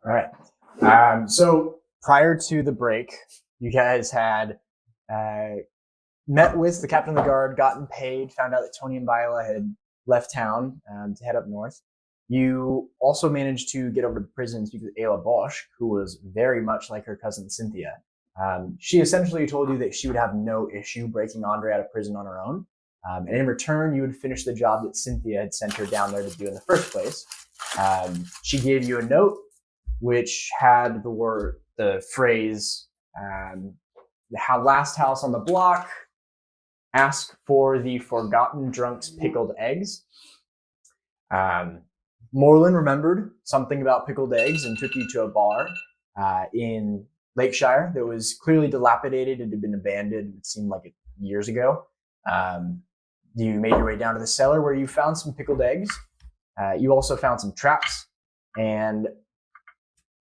All right. So prior to the break, you guys had met with the captain of the guard, gotten paid, found out that Tony and Viola had left town to head up north. You also managed to get over to the prison and speak with Ayla Bosch, who was very much like her cousin Cynthia. She essentially told you that she would have no issue breaking Andre out of prison on her own. And in return, you would finish the job that Cynthia had sent her down there to do in the first place. She gave you a note which had the phrase, the last house on the block, ask for the forgotten drunk's pickled eggs. Moreland remembered something about pickled eggs and took you to a bar in Lakeshire that was clearly dilapidated. It had been abandoned, it seemed like years ago. You made your way down to the cellar where you found some pickled eggs. You also found some traps and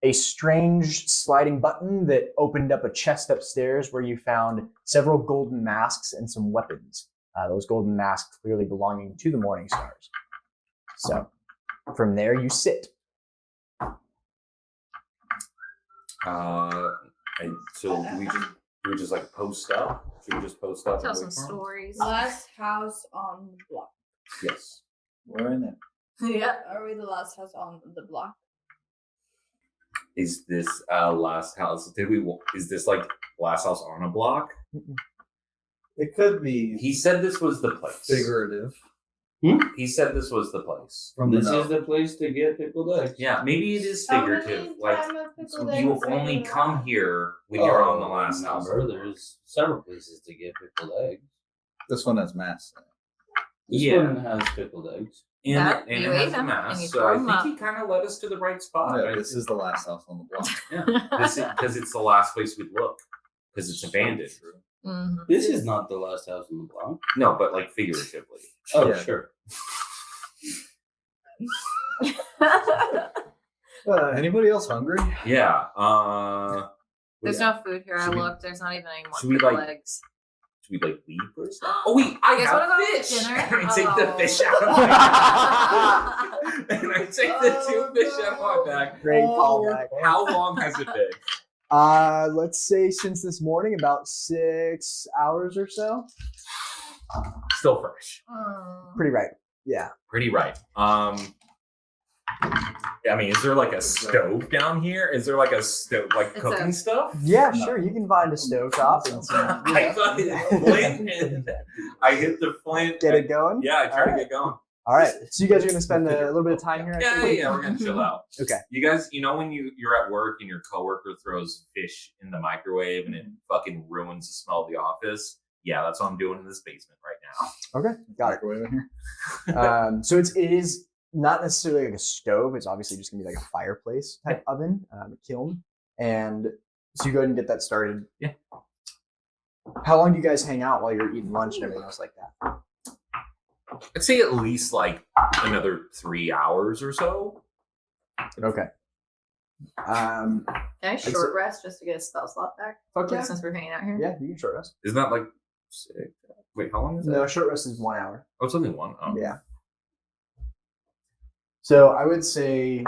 a strange sliding button that opened up a chest upstairs where you found several golden masks and some weapons. Those golden masks clearly belonging to the Morning Stars. So from there you sit. And so we just like post up? Should we just post up? Tell some stories. Last house on the block. Yes. We're in it. Yeah. Are we the last house on the block? Is this last house? Is this like last house on a block? It could be He said this was the place. figurative. He said this was the place. From This the is the place to get pickled eggs. Yeah, maybe it is How many figurative. Like time of pickled you eggs only are there? come here when you're on the last house. Remember, there's several places to get pickled eggs. This one has mass. This Yeah. one has pickled eggs. And, Yeah, and you it ate has a them, mask, and you so throw I 'em think up. he kind of led us to the right spot. Yeah, this is the last house on the block. Because it's the last place we'd look. Because it's abandoned. Mm-hmm. This is not the last house on the block. No, but like figuratively. Oh, Yeah. sure. Anybody else hungry? Yeah. There's no food here. I Should we- looked. There's not even any more should we, pickled like- eggs. Should we like leave first? Oh wait, I You guys have wanna go to fish. dinner? And I take the Oh. fish out of my bag. And I take the two fish out of my bag. Great callback. How long has it been? Let's say since this morning, about 6 hours or so. Still fresh. Pretty right. Yeah. Pretty right. I mean, is there like a stove down here? Is there like a stove, like It's cooking a- stuff? Yeah, No. sure. You can find a stovetop and some, you I know, thought it flint and I hit the flint. get it going. Yeah, I try to get going. All right. So you guys are going to spend a little bit of time here? Yeah, we're gonna chill out. Okay. You guys, you know when you're at work and your coworker throws fish in the microwave and it fucking ruins the smell of the office? Yeah, that's what I'm doing in this basement right now. Okay. Got it. Microwave in here. So it is not necessarily like a stove. It's obviously just going to be like a fireplace type oven, a kiln. And so you go ahead and get that started. Yeah. How long do you guys hang out while you're eating lunch and everything else like that? I'd say at least like another 3 hours or so. Okay. Can I so- short rest just to get a spell slot back? Fuck yeah. Since we're hanging out here. Yeah, you can short rest. Isn't that like 6? Wait, how long is that? No, short rest is 1 hour. Oh, it's only one. Oh. Yeah. So I would say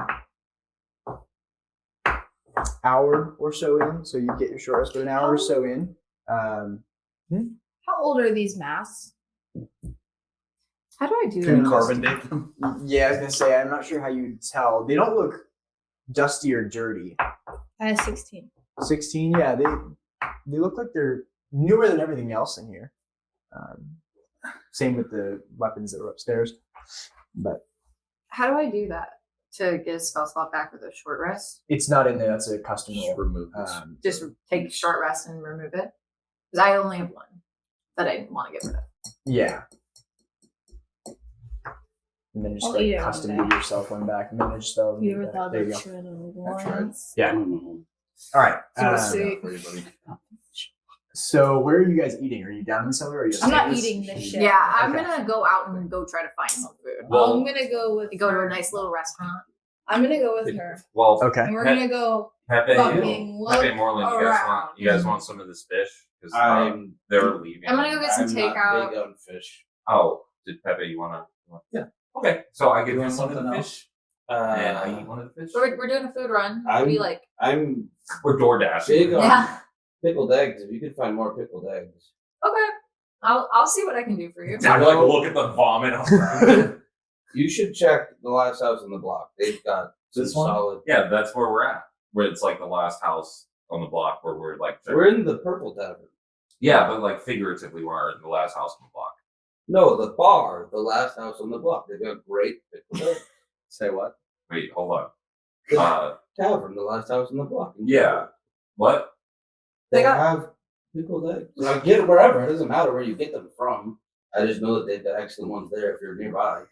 hour or so in. So you get your short rest, but an hour or so in. How old are these masks? How do I do Can that? carbon date them? Yeah, I was gonna say I'm not sure how you'd tell. They don't look dusty or dirty. I have 16. 16, yeah, they look like they're newer than everything else in here. Same with the weapons that were upstairs. But How do I do that to get a spell slot back with a short rest? it's not in there. That's a custom Just roll. remove this. Just take short rest and remove it? Because I only have one that I didn't want to get rid of. Yeah. And then just I'll like eat it custom one give yourself one back. Manage spell. You ever thought There of you go. shredding That's right. ones? Yeah. All right. So Yeah, sick. for you, buddy. So where are you guys eating? Are you down in the cellar? Or are you I'm not upstairs? eating this shit. Yeah, I'm Okay. gonna go out and go try to find some food. Well- I'm gonna go with Go to her. a nice little restaurant. I'm gonna go with her, Well, Okay. and we're gonna go Pepe, fucking look Pepe and Moreland, around. you guys want some of this fish? Because I'm- they're leaving. I'm gonna go get some I'm takeout. not big on fish. Oh, did Pepe, you wanna? Yeah. Okay, so I give You him want some of the something fish. and I eat one of the fish. We're doing a food run. I'm- Maybe like I'm We're door dashing. big on yeah. pickled eggs. If you could find more pickled eggs. Okay. I'll see what I can do for you. I like look at the vomit. You should check the last house on the block. They've got some This one? solid. Yeah, that's where we're at. Where it's like the last house on the block where we're like. We're in the Purple Tavern. Yeah, but like figuratively, we're in the last house on the block. No, the bar, the last house on the block. They've got great pickled eggs. Say what? Wait, hold on. The tavern, the last house on the block. Yeah. What? They They got- have pickled eggs. Like, get it wherever. It doesn't matter where you get them from. I just know that they've got excellent ones there if you're nearby.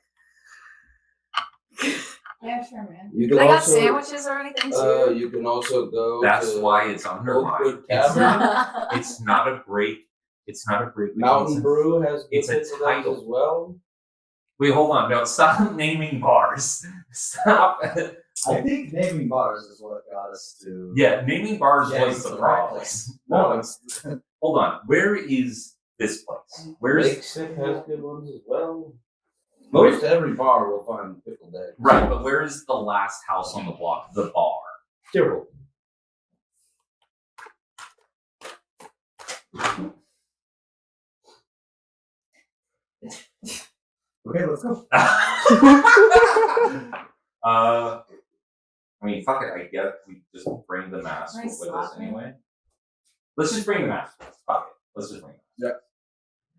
Yeah, sure, man. You can They got also, sandwiches or anything too. you can also go. That's to why it's underlined. Oakwood It's Tavern. not, it's not a great. It's not a great. Mountain Brew has good It's a pickled eggs title. as well. Wait, hold on. No, stop naming bars. Stop. I think naming bars is what got us to. Yeah, naming bars Yeah, was it's the the right problem. place. No, No, it's hold on. Where is this place? Where's Lake Sick has good ones as well. Most every bar will find pickled eggs. right? But where is the last house on the block? The bar. Tyrrell. okay. Let's go. I mean, fuck it. I guess we just bring the mask Nice with us slap. anyway. Let's just bring the mask. Fuck it. Let's just bring it.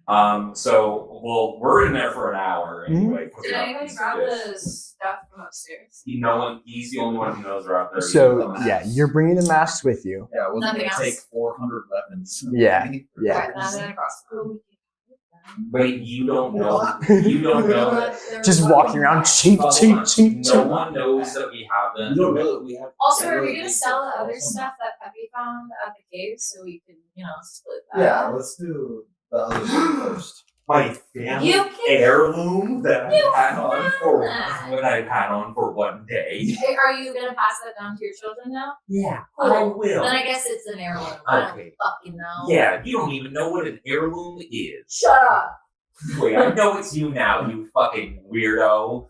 Yeah. So, we're in there for an hour anyway. Did cooking up anybody these grab fish. the stuff from upstairs? No one. He's the only one who knows they're out there. So yeah, you're bringing the masks with you. Yeah, it wasn't Nothing gonna take else? 400 weapons. Yeah, yeah. Right, and then across. Wait, you don't know. You don't know that. Just walking around, cheap, Hold cheap, on. cheap, No cheap. one knows that we have them. You don't know that we have. Also, are we gonna sell the other stuff that Peppy found at the cave so we can, split that? Yeah, up? let's do the other thing first. My family You can- heirloom that You I've had on for can. what I've had on for one day. Hey, are you gonna pass that down to your children now? Yeah, Cool. I will. Then I guess it's an heirloom. I Okay. don't fucking know. Yeah, you don't even know what an heirloom is. Shut up. Wait, I know it's you now, you fucking weirdo.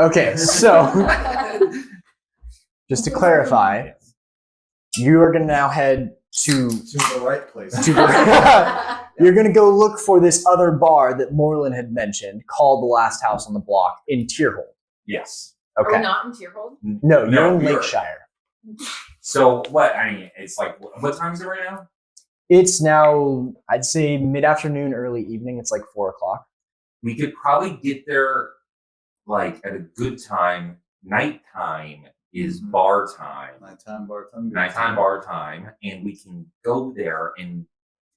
Okay, so just to clarify, you are gonna now head to. To the right place. You're gonna go look for this other bar that Moreland had mentioned, called the Last House on the Block in Tierhold. Yes. Are we Okay. not in Tierhold? No, you're No, in we are. Lakeshire. So what? I mean, it's like what time is it right now? It's now, I'd say, mid-afternoon, early evening. It's like 4:00. We could probably get there like at a good time. Nighttime is bar time. Nighttime bar time. Nighttime bar time, and we can go there and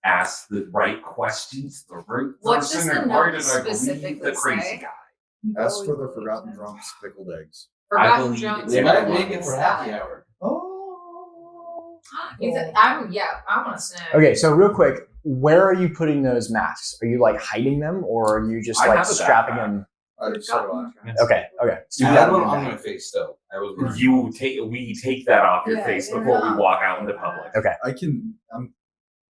ask the right questions. The right What does person, the and where note did I believe specifically the crazy say? guy? As for the forgotten drunks, pickled eggs. Forgotten believe Jones. They it's- might What make it is for that? happy hour. Oh. I want to snack. Okay, so real quick, where are you putting those masks? Are you like hiding them, or are you just I like have a strapping backpack. them? So do I. Okay, okay. So I you have got one them in on there. my face still. I was wearing You take we take that off your Yeah, face yeah. before we walk out into public. I can. I'm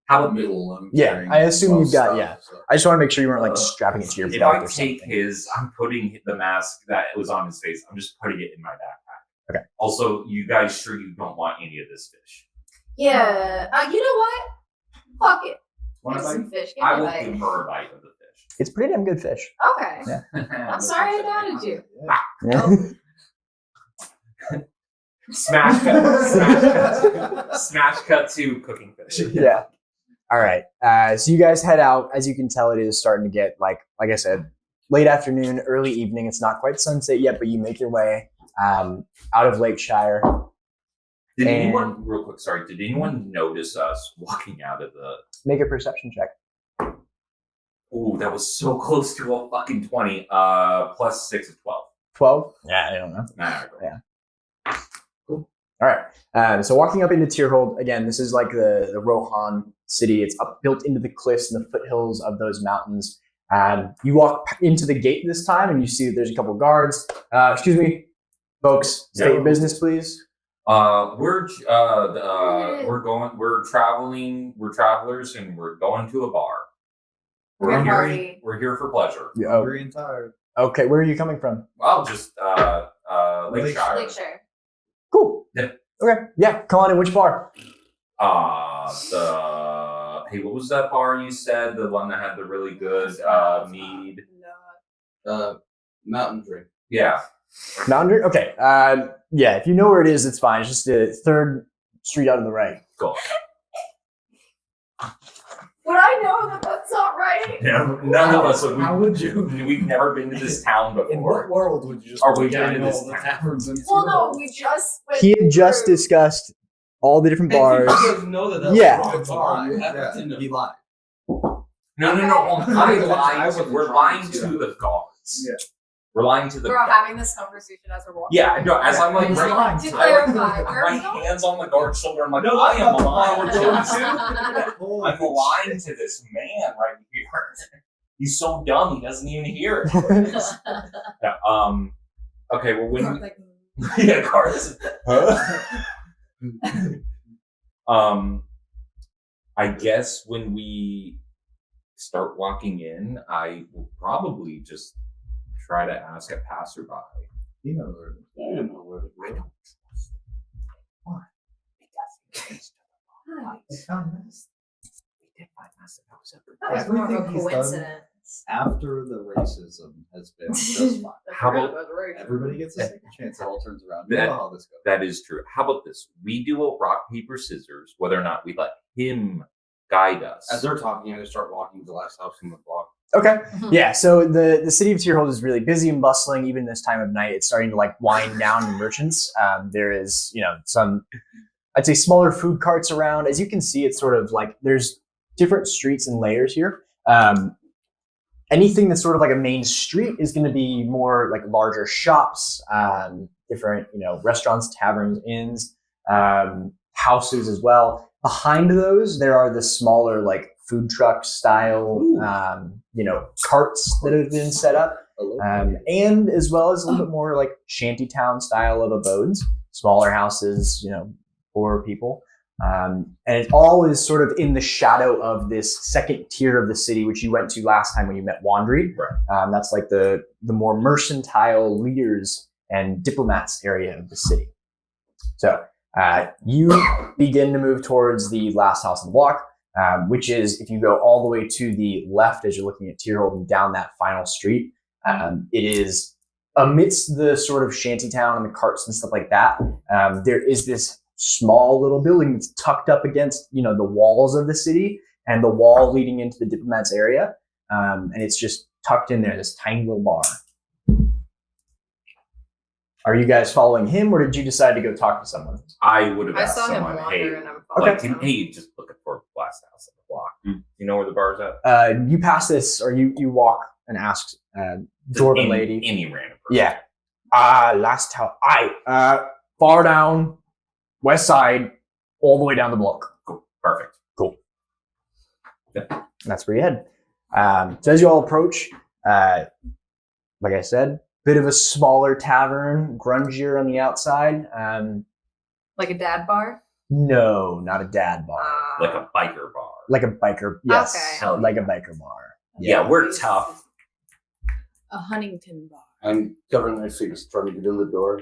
How in about the middle. I'm Yeah, carrying I assume most you've got- stuff, yeah. so. I just want to make sure you weren't like strapping it to your if belt I or take something. his, I'm putting the mask that was on his face. I'm just putting it in my backpack. Okay. Also, you guys sure you don't want any of this fish? Yeah. You know what? Fuck it. Want Give a some bite? fish. Give I me a will bite. give her a bite of the fish. It's pretty damn good fish. Okay. Yeah. I'm sorry I doubted you. Yeah. Smash cut. Smash cut. Smash cut to cooking fish. Yeah. All right. So you guys head out. As you can tell, it is starting to get like I said, late afternoon, early evening. It's not quite sunset yet, but you make your way out of Lakeshire. Did And- anyone, real quick, sorry, did anyone notice us walking out of the. Make a perception check. Ooh, that was so close to a fucking 20. Plus 6 is 12. 12? Yeah, I don't know. Nah, Yeah. All right. So walking up into Tierhold, again, this is like the Rohan city. It's up built into the cliffs and the foothills of those mountains. You walk into the gate this time, and you see that there's a couple of guards. Excuse me, folks. State your business, please. We're travelers, and we're going to a bar. We're here, party. we're here for pleasure. Yeah, Hungry and tired. okay, where are you coming from? Well, just Lakeshire. Lakeshire. Cool. Yeah. Okay. Yeah. Come on in. Which bar? Hey, what was that bar you said? The one that had the really good mead. Mountain drink. Yeah. Mountain. Okay. Yeah. If you know where it is, it's fine. It's just the third street out on the right. Cool. Would I know that that's not right? No, none of us. How would you? We've never been to this town In what before. world would you just? Are we be getting going to all this the town? taverns and Well, no, we just went He had just through- discussed all the different bars. You guys know that that's Yeah. the wrong bar. You have to know. He lied. No. I I wasn't we're trying lying to. to the guards. Yeah. We're lying to the We're guards. having this conversation as we're walking. Yeah, no, as I'm like, He's right, lying. To I clarify, like, where are my we going? hands on the guard's shoulder. I'm like, No, I that's am not the bar lying we're to going to. I'm lying to this man right here. He's so dumb, he doesn't even hear it. Yeah, okay, well, when Like, yeah, cards. I guess when we start walking in, I will probably just try to ask a passerby. You know where it is. I don't know where to go. They found this. That was more of a Everything he's done coincidence. after the racism has been just fine. How about- Everybody gets a second chance. It all turns around. You That- know how this goes. That is true. How about this? We do a rock, paper, scissors, whether or not we let him guide us. As they're talking, I just start walking to the last house in the block. Okay. Yeah. So the city of Tierhold is really busy and bustling. Even this time of night, it's starting to like wind down in merchants. There is, some, I'd say, smaller food carts around. As you can see, it's sort of like there's different streets and layers here. Anything that's sort of like a main street is going to be more like larger shops, different, restaurants, taverns, inns, houses as well. Behind those, there are the smaller like food truck style, carts that have been set up, and as well as a little bit more like shantytown style of abodes, smaller houses, for people. And it all is sort of in the shadow of this second tier of the city, which you went to last time when you met Wandry. Right. That's like the more mercantile leaders and diplomats area of the city. So you begin to move towards the last house on the block, which is, if you go all the way to the left as you're looking at Tierhold and down that final street, it is amidst the sort of shantytown and the carts and stuff like that. There is this small little building that's tucked up against, the walls of the city and the wall leading into the diplomats area. And it's just tucked in there, this tiny little bar. Are you guys following him, or did you decide to go talk to someone? I would have I asked saw him someone, wander hey, and I'm like, following him. hey, just looking for a last house on the block. You know where the bar's at? You pass this, or you walk and ask dwarven Any- lady. Any random person. Yeah. Last house. Far down, west side, all the way down the block. Cool. Perfect. And that's where you head. So as you all approach, like I said, bit of a smaller tavern, grungier on the outside. Like a dad bar? No, not a dad bar. Like a biker bar. Like a biker. Yes. Okay. Hell Like a yeah. biker bar. Yeah, we're tough. a Huntington bar. I'm covering my face, trying to get in the door.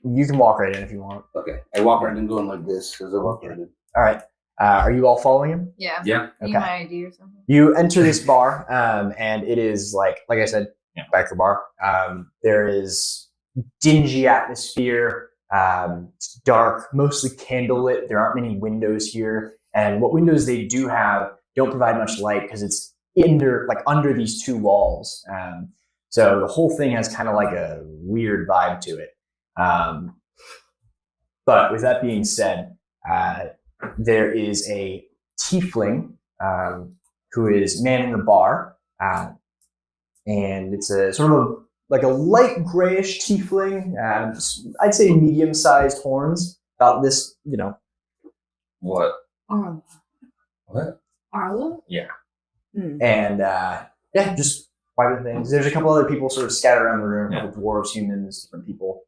You can walk right in if you want. Okay. I walk right in going like this as I walk right in. All right. Are you all following him? Yeah. Yeah. Need Okay. my ID or something? You enter this bar, and it is like I said, Yeah. biker bar. There is dingy atmosphere. It's dark, mostly candlelit. There aren't many windows here, and what windows they do have don't provide much light because it's under these two walls. So the whole thing has kind of like a weird vibe to it. But with that being said, there is a tiefling who is manning the bar, and it's a sort of like a light grayish tiefling. I'd say medium-sized horns, about this, What? Arla. What? Arla? Yeah. and just quite a things. There's a couple other people sort of scattered around the room, a couple dwarves, humans, different people,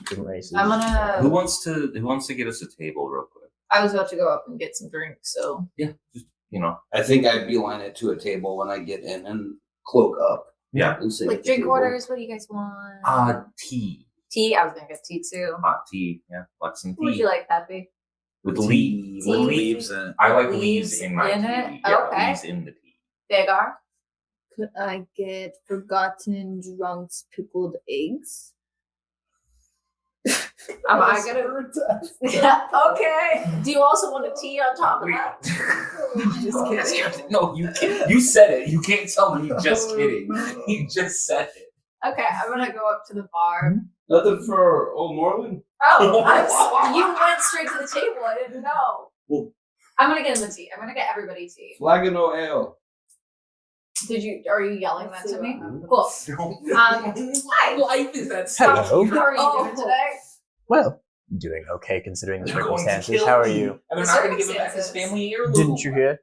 different races. I'm gonna. Who wants to get us a table real quick? I was about to go up and get some drinks, so Yeah, just I think I beeline it to a table when I get in and cloak up. Yeah. And sit Like at the drink table. orders. What do you guys want? Tea. Tea. I was gonna get tea too. Hot tea. Yeah. Like some What would tea. you like, Peppy? With Tea leaves. with Tea? leaves in it. I like Leaves leaves in my in tea. it? Yeah, Okay. leaves in the tea. Vagar? Could I get forgotten drunks pickled eggs? Am I gonna? Yeah. Okay. Do you also want a tea on top of that? Just kidding. No, you can't. You said it. You can't tell me just kidding. You just said it. Okay, I'm gonna go up to the bar. Nothing for old Moreland? Oh, you went straight to the table. I didn't know. Well- I'm gonna get him the tea. I'm gonna get everybody tea. Flagon no ale. Are you yelling that to me? Cool. Hi. Life is that Hello. How are you doing today? Well, doing okay considering the They're going to circumstances. kill How are me, you? And they're The not going to give him back his circumstances. family heirloom. Didn't you hear?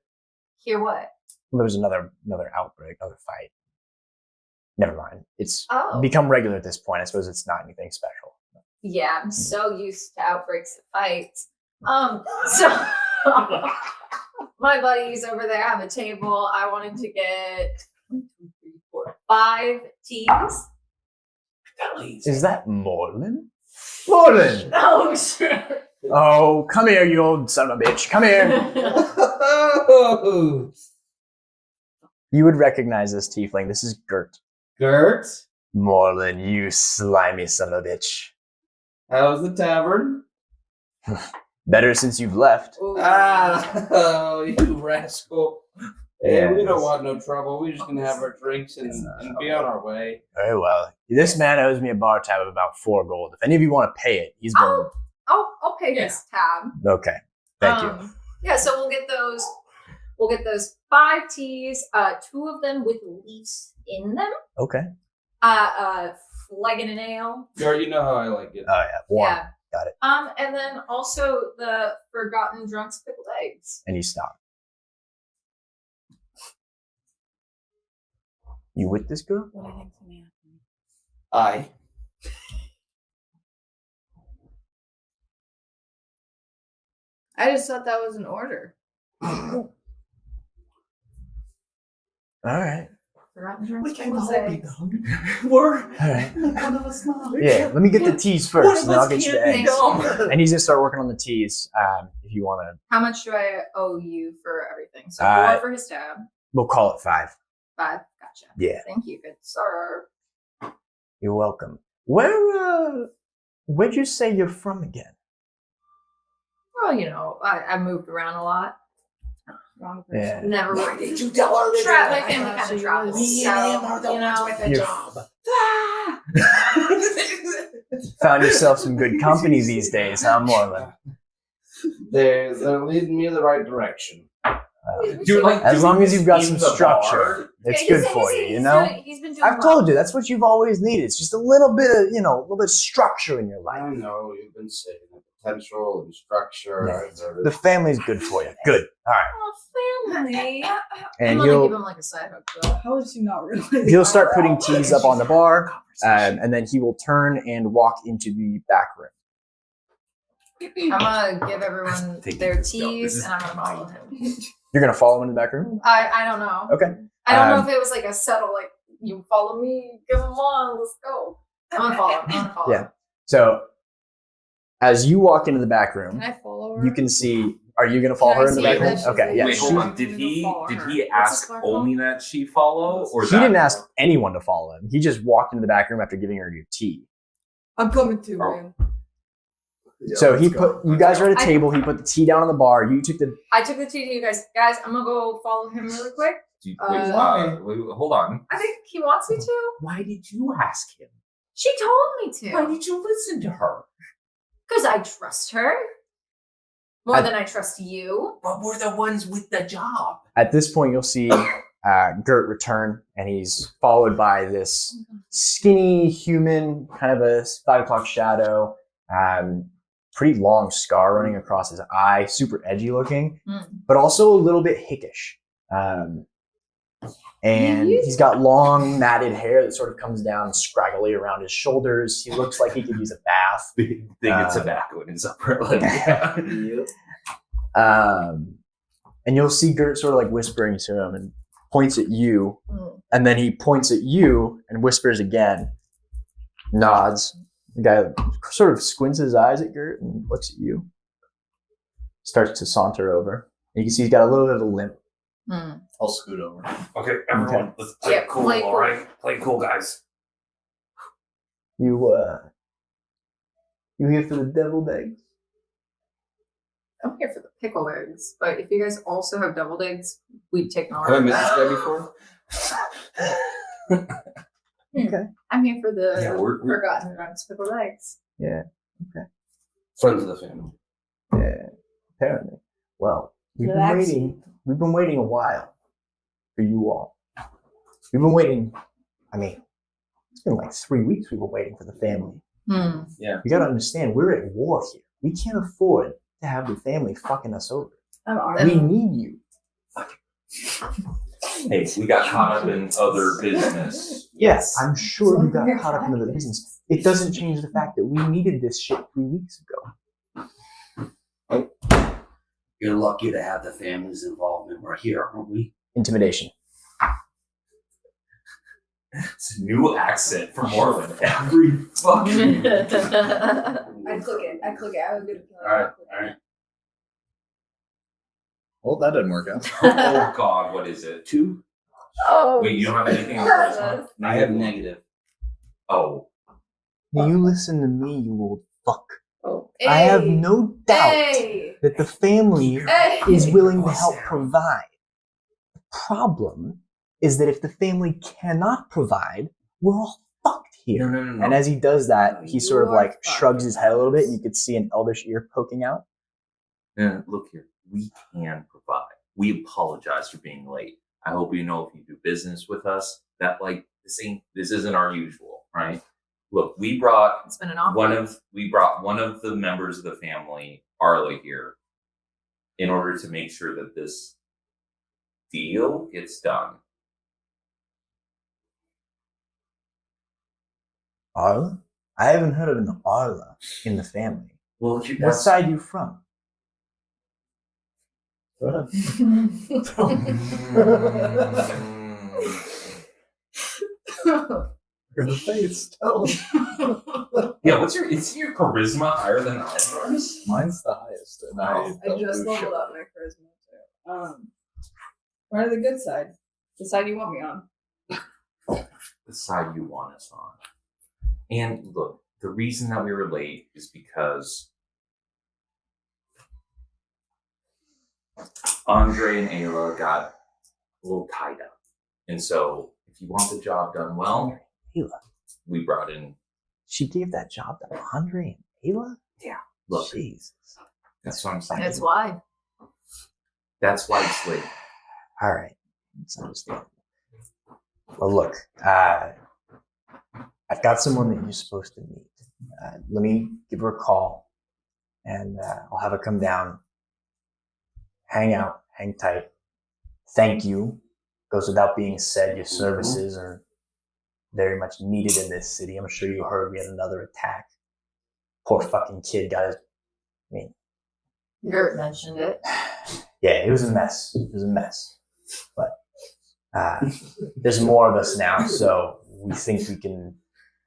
Hear what? Well, there was another outbreak, another fight. Never mind. It's Oh. become regular at this point. I suppose it's not anything special. Yeah, I'm so used to outbreaks of fights. So my buddies over there have a table. I wanted to get 1, 2, 3, 4, 5 teas. Is that Moreland? Moreland! Oh, sure. Oh, come here, you old son of a bitch. Come here. Oh, You would recognize this tiefling. This is Gert. Gert, Moreland, you slimy son of a bitch. how's the tavern? Better since you've left. Ooh. Oh, you rascal. Hey, we Yes. don't want no trouble. We're just going to have our drinks and be on our way. Very well. This man owes me a bar tab of about 4 gold. If any of you want to pay it, he's been... I'll pay this tab. Okay. Thank you. Yeah, so we'll get those. We'll get those 5 teas. 2 of them with leaves in them. Okay. Flagon and ale. Gert, you know how I like it. Oh, yeah. Warm. Yeah. Got it. And then also the forgotten drunks pickled eggs. And he stopped. You with this girl? What do you think's gonna happen? Aye. I just thought that was an order. All right. Forgotten drunks We can't pickled all be eggs. dumb. We're All right. one of us now. Yeah, let me get the teas first, and then I'll get you the can't be eggs. dumb. And he's gonna start working on the teas. If you want to, How much do I owe you for everything? So 4 for his tab. we'll call it 5. 5. Gotcha. Yeah, Thank you, good sir. you're welcome. Where'd you say you're from again? Well, you know, I moved around a lot. Wrong Yeah. person. Never really Did you tell her My family kind So of you travels. was- So, you know, with a You're- job. Found yourself some good company these days, huh, Moreland? They're leading me in the right direction. You're like As long as you've got in some the structure, bar. it's Yeah, good he's- for he's- you. You he's know. he's been doing I've told you that's what you've always needed. It's just a little bit of, a little bit of structure in your life. I know, you've been saying the potential and structure. Yeah. The family's good for you. Good. All right. Oh, family. I'm And gonna give he'll him like a side hook though. How is he not realizing? he'll start putting teas up on the bar, and then he will turn and walk into the back room. I'm gonna give everyone Take their this, no, this teas is and I'm gonna follow him. You're gonna follow him in the back room. I don't know. Okay. I don't know Um, if it was like a subtle like you follow me, come on, let's go. I'm gonna follow him. I'm gonna follow Yeah. him. So as you walk into the back Can room, I follow her? you can see. Are you gonna follow Can I her in the see back that room? she's Okay. in Yeah. Wait, she- hold on. I'm Did gonna he follow her. he What's ask the scarf only that she follow, or He that- didn't ask anyone to follow him. He just walked into the back room after giving her your tea. I'm coming too, Oh. man. So he put. You guys are at a table. He put the tea down on the bar. You took the. I took the tea to you guys. Guys, I'm gonna go follow him really quick. Wait, Why? wait, hold on. I think he wants me to. Why did you ask him? She told me Why to. did you listen to her? Because I trust her. More I- than I trust you. But we're the ones with the job. At this point, you'll see Gert return, and he's followed by this skinny human, kind of a 5 o'clock shadow. Pretty long scar running across his eye, super edgy looking, but also a little bit hickish. And he's got long matted hair that sort of comes down scraggly around his shoulders. He looks like he could use a bath. They get tobacco in his upper lip. And you'll see Gert sort of like whispering to him, and points at you, Mm. and then he points at you and whispers again, nods. The guy sort of squints his eyes at Gert and looks at you, starts to saunter over. You can see he's got a little bit of a limp. Mm. I'll scoot over. Okay, everyone, let's play Yeah, cool, play cool. all right? Play cool, guys. You here for the deviled eggs? I'm here for the pickled eggs, but if you guys also have deviled eggs, we'd take an Have I order. met this guy before? I'm here for the Yeah, we're- forgotten Runt's pickled eggs. Yeah, Friends of the family. yeah, apparently. Well, we've been Relax. waiting. We've been waiting a while for you all. We've been waiting. I mean, it's been like 3 weeks we've been waiting for the family. Hmm. You gotta understand, we're at war here. We can't afford to have the family fucking us over. I'm We armed. need you. Hey, we got caught up in other business. Yes, I'm sure you got You're caught up into the right. business. It doesn't change the fact that we needed this shit 3 weeks ago. You're lucky to have the family's involvement. We're here, aren't we? Intimidation. It's a new accent for Moreland every fucking. I click it. I click it. I have a good feeling. Alright, alright. Well, that didn't work out. Oh God, what is it? 2. Oh, Wait, you don't have anything on charisma? I have negative. Oh, Now you listen to me, you old fuck. Oh. I have no doubt Hey. that the family Hey. is willing to What's help that? provide. The problem is that if the family cannot provide, we're all fucked here. no. And as he does that, he sort of You like are shrugs his head a little bit, and you could see an elvish ear poking out. No, look here, we can provide. We apologize for being late. I hope you know if you do business with us that like this isn't our usual, right? Look, we brought It's been an awful. one of the members of the family, Arla, here, in order to make sure that this deal gets done. Arla? I haven't heard of an Arla in the family. Well, What that's side you from? You're the face. Tell him. yeah. Is your charisma higher than ours? Mine's the highest, and I I don't just do leveled shit. up my charisma too. Where are the good side? The side you want me on. The side you want us on. And look, the reason that we were late is because Andre and Ayla got a little tied up. And so if you want the job done well, Ayla. we brought in, She gave that job to Andre and Ayla? look, Jesus. that's what I'm saying. That's why. That's why it's late. All right. It's understandable. Well, look, I've got someone that you're supposed to meet. Let me give her a call, and I'll have her come down, hang out, hang tight. Thank you. Goes without being said, your services are very much needed in this city. I'm sure you heard we had another attack. Poor fucking kid got his, Gert mentioned it. yeah, it was a mess. It was a mess. But there's more of us now, so we think we can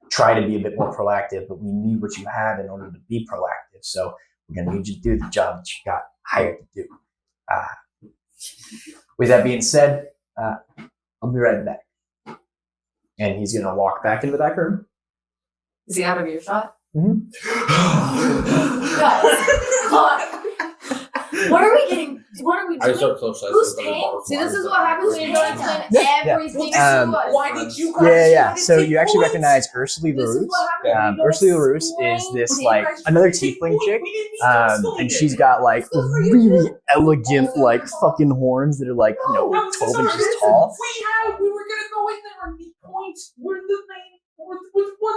try to be a bit more proactive, but we need what you have in order to be proactive. So we're going to need you to do the job that you got hired to do. With that being said, I'll be right back. And he's going to walk back into the back room. Is he out of earshot? What are we getting? What are we I doing? start close. Who's paying? See, this is what happens when you don't explain Yeah. everything Um, to us. Why did you Yeah. So you actually recognize Ursula This is LaRousse. what happens when you don't Ursula LaRousse is explain this things. like another tiefling chick, and she's got like really elegant like fucking horns that are like 12 inches tall. We were gonna go in there and meet points. We're the main.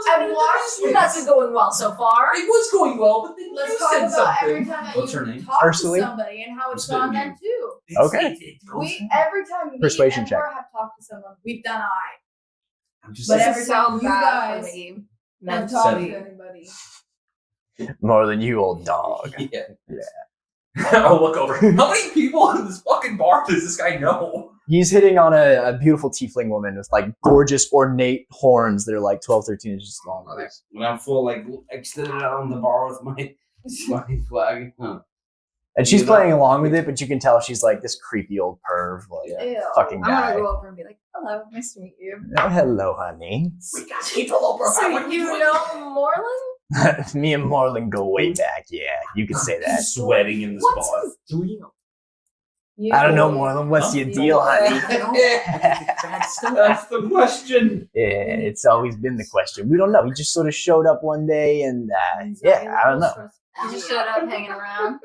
I've watched. That's been going well so far. It was going well, but then Let's you talk said about every something. time that What's you her name? talk Ursula? to somebody and how it's It's been gone you. then too. Okay. We every time me Persuasion and check. Ember have talked to someone, we've done I. I'm just But This every is time so you bad for guys me. Have talked Mentally. to anybody. More than you, old dog. Yeah. I'll look over. How many people in this fucking bar does this guy know? He's hitting on a beautiful tiefling woman with like gorgeous ornate horns that are like 12, 13 inches long. When I'm full, like extended out on the bar with my flag. Huh. And she's You know- playing along with it, but you can tell she's like this creepy old perv, like Ew. fucking I'm guy. gonna go over and be like, "Hello, nice to meet you." Oh, hello, honey. We got people over. So you know Moreland? Me and Morlin go way back. Yeah, you could say that. Sweating in this What's bar. his deal? You I don't know, Morlin. What's your deal, honey? That's the question. Yeah, it's always been the question. We don't know. He just sort of showed up one day, and yeah, I don't know. You just showed up hanging around.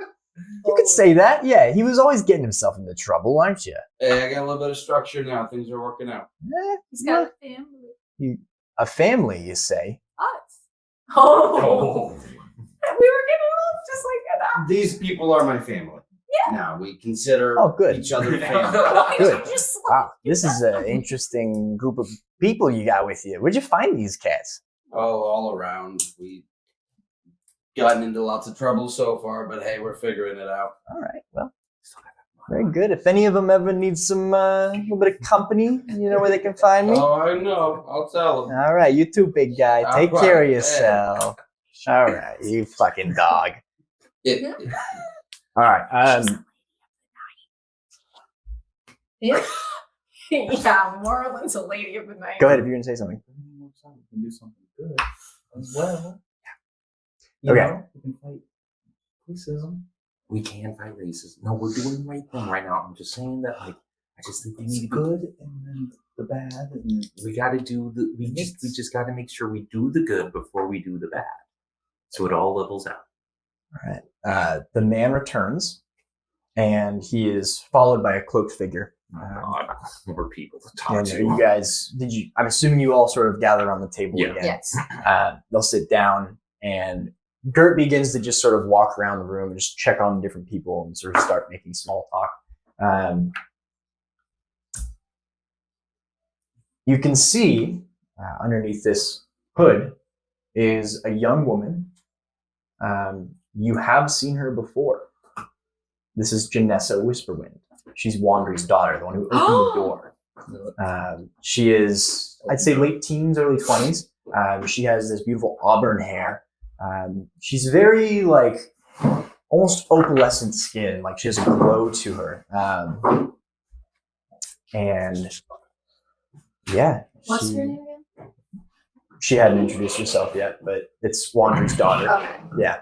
You could say that. Yeah, he was always getting himself into trouble, aren't you? Hey, I got a little bit of structure now. Things are working out. He's got a family. A family, you say? Us. Oh. We were getting along just like that. These people are my family. Yeah. Now we consider Oh, good. each other family. Why Good. did you just Wow, this is an interesting group of people you got with you. Where'd you find these cats? Oh, all around. We gotten into lots of trouble so far, but hey, we're figuring it out. All right, well, very good. If any of them ever need some little bit of company, you know where they can find me. Oh, I know. I'll tell them. All right, you too, big guy. All Take right, care of yeah. yourself. All right, you fucking dog. All right. Yeah, Moreland's a lady of the night. Go ahead if you're gonna say something. We can do something good as well. Okay. We can fight racism. We can fight racism. No, we're doing the right thing right now. I'm just saying that, like, I just think we need to good and then the bad and we got to do the. We just got to make sure we do the good before we do the bad, so it all levels out. All right. The man returns, and he is followed by a cloaked figure. God, more people to talk And to. you guys, I'm assuming you all sort of gather around the table Yeah. again. Yes. They'll sit down, and Gert begins to just sort of walk around the room and just check on different people and sort of start making small talk. You can see underneath this hood is a young woman. You have seen her before. This is Janessa Whisperwind. She's Wandery's daughter, the one who opened the door. She is, I'd say, late teens, early 20s. She has this beautiful auburn hair. She's very, like, almost opalescent skin. Like, she has a glow to her. And, yeah. What's her name again? She hadn't introduced herself yet, but it's Wandery's daughter. Okay. Yeah.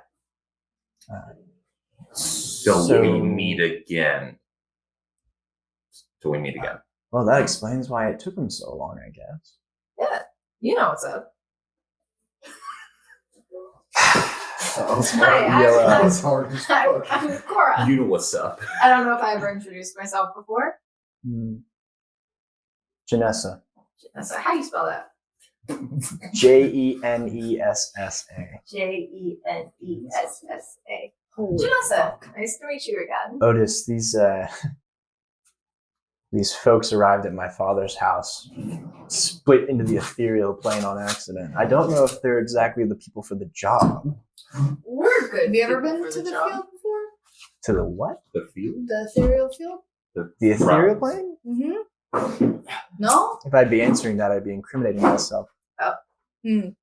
So we meet again. Well, that explains why it took him so long, I guess. Yeah. You know what's up. Yellow. it's hard as fuck. I'm Cora. You know what's up. I don't know if I ever introduced myself before. Janessa. So how do you spell that? Jenessa. Jenessa. Janessa, nice to meet you again. Otis, these folks arrived at my father's house, split into the ethereal plane on accident. I don't know if they're exactly the people for the job. We're good. Have you ever been for to the job. field before? To the what? The field? The ethereal field? The ethereal plane? Mm-hmm. No? If I'd be answering that, I'd be incriminating myself. Is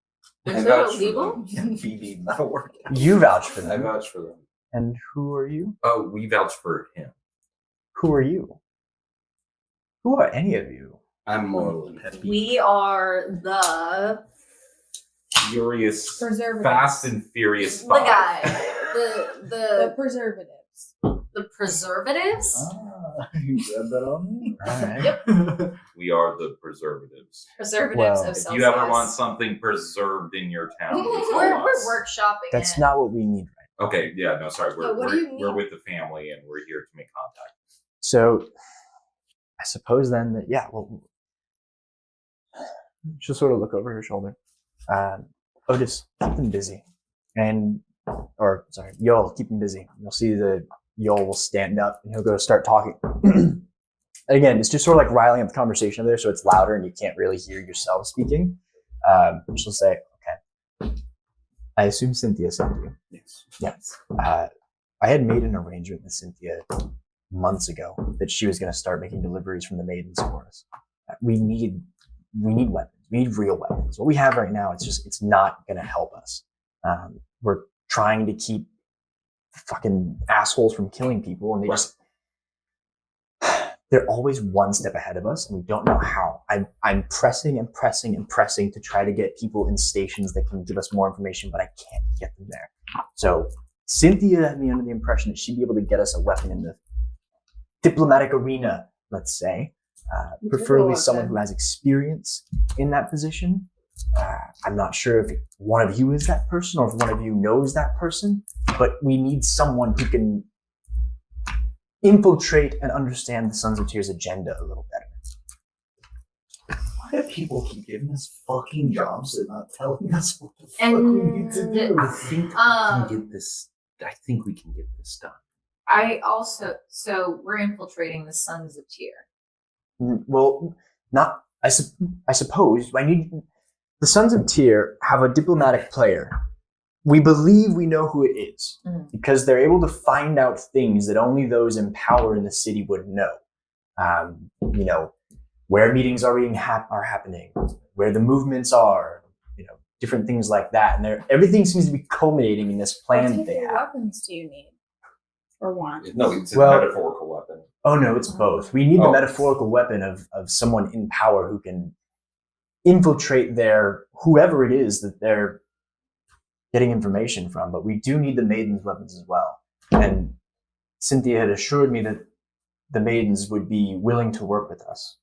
I that vouch for illegal? them. BB, that'll work. You vouch for I them. vouch for them. And who are you? Oh, we vouch for him. Who are you? Who are any of you? I'm Moreland. We are the Furious, Preservatives. Fast and Furious the 5. guy. The The preservatives. the preservatives. Ah, you said that on me? All right. We are the preservatives. Preservatives Well, of If Celsius. you ever want something preserved in your town, you call we're us. workshopping. That's it. not what we need right Okay, yeah, no, sorry. Oh, what do you We're mean? with the family and we're here to make contact. So I suppose then that, yeah, well, she'll sort of look over her shoulder. Otis, keep them busy. Yoel, keep them busy. You'll see the Yoel will stand up and he'll go start talking. Again, it's just sort of like riling up the conversation over there, so it's louder and you can't really hear yourself speaking. She'll say, okay, I assume Cynthia sent you. Yes. Yes. I had made an arrangement with Cynthia months ago that she was going to start making deliveries from the maidens for us. We need weapons. We need real weapons. What we have right now, it's not going to help us. We're trying to keep fucking assholes from killing people, and they're always one step ahead of us, and we don't know how. I'm pressing and pressing and pressing to try to get people in stations that can give us more information, but I can't get them there. So Cynthia had me under the impression that she'd be able to get us a weapon in the diplomatic arena, let's say, preferably someone who has experience in that position. I'm not sure if one of you is that person or if one of you knows that person, but we need someone who can infiltrate and understand the Sons of Tyr's agenda a little better. Why do people keep giving us fucking jobs and not telling us what the fuck And we need to do? I think we can get this. I think we can get this done. So we're infiltrating the Sons of Tyr. Well, not. I suppose. The Sons of Tyr have a diplomatic player. We believe we know who it is because they're able to find out things that only those in power in the city would know. Where meetings are happening, where the movements are, different things like that. And everything seems to be culminating in this plan that they have. What weapons do you need? Or want? No, it's a Well- metaphorical weapon. Oh no, it's both. We need the metaphorical weapon of someone in power who can infiltrate whoever it is that they're getting information from, but we do need the maidens' weapons as well. And Cynthia had assured me that the maidens would be willing to work with us.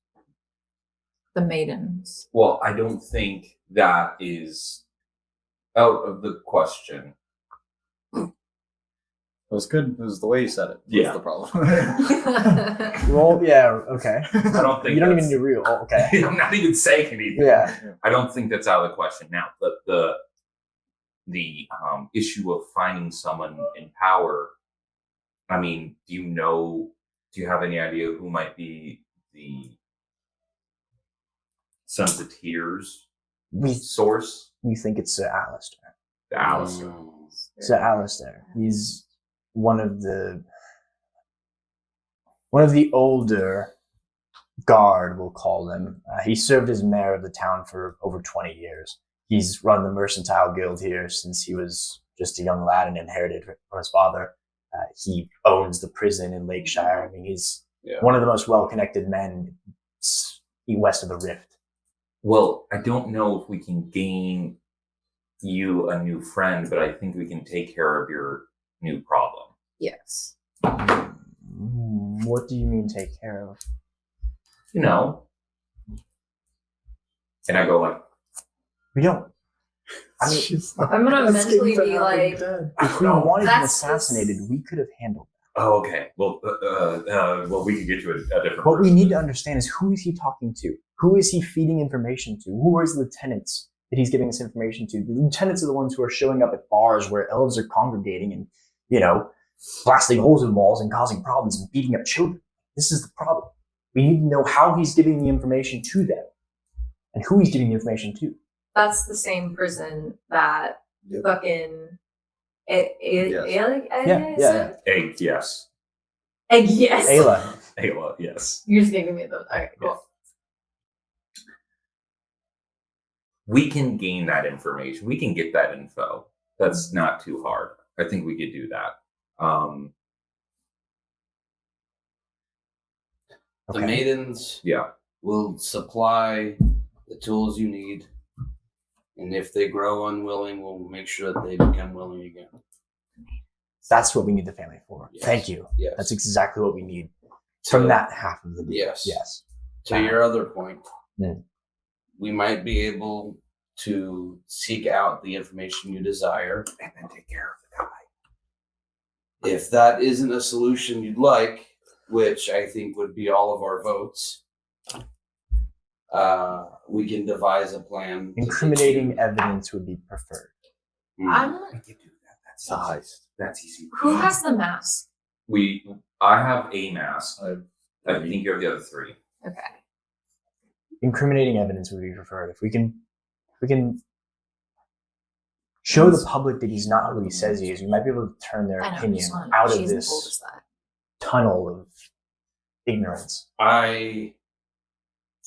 The maidens. Well, I don't think that is out of the question. It was good. It was the way you said it. Yeah. That's the problem. Well, yeah, okay. I don't think You don't even that's- need to real. Oh, okay. I'm not even saying anything. Yeah. I don't think that's out of the question now. The issue of finding someone in power. I mean, do you have any idea who might be the Sons of Tyr's source? We think it's Sir Alistair. The Alistair. Sir Alistair. He's one of the older guard, we'll call him. He served as mayor of the town for over 20 years. He's run the mercantile guild here since he was just a young lad and inherited from his father. He owns the prison in Lakeshire. I mean, he's one of the most well-connected men west of the Rift. Well, I don't know if we can gain you a new friend, but I think we can take care of your new problem. Yes. What do you mean take care of? And I go like, We don't. I mean, I'm gonna mentally be like, if we wanted him That's assassinated, we could have handled that. oh, okay. Well, we can get you a different. What we person. need to understand is who is he talking to? Who is he feeding information to? Who are his lieutenants that he's giving this information to? The lieutenants are the ones who are showing up at bars where elves are congregating and, blasting holes in walls and causing problems and beating up children. This is the problem. We need to know how he's giving the information to them and who he's giving the information to. that's the same prison that fucking Yeah. Egg, yes. Yes. Ayla. Ayla, yes. You're just giving me those. Okay, cool. We can gain that information. We can get that info. That's not too hard. I think we could do that. The Okay. maidens Yeah. will supply the tools you need. And if they grow unwilling, we'll make sure that they become willing again. That's what we need the family for. Yes. Thank you. Yes. That's exactly what we need from that half of the deal. Yes. Yes. To your other point, Mm. we might be able to seek out the information you desire and then take care of the guy. If that isn't a solution you'd like, which I think would be all of our votes, we can devise a plan. Incriminating evidence would be preferred. I could do that. That's The heist. That's easy. Who has the mask? I have a mask. I think you have the other three. Okay. Incriminating evidence would be preferred. If we can show the public that he's not who he says he is, we might be able to turn their I know. opinion Just want out she of hasn't told us this that. tunnel of ignorance. I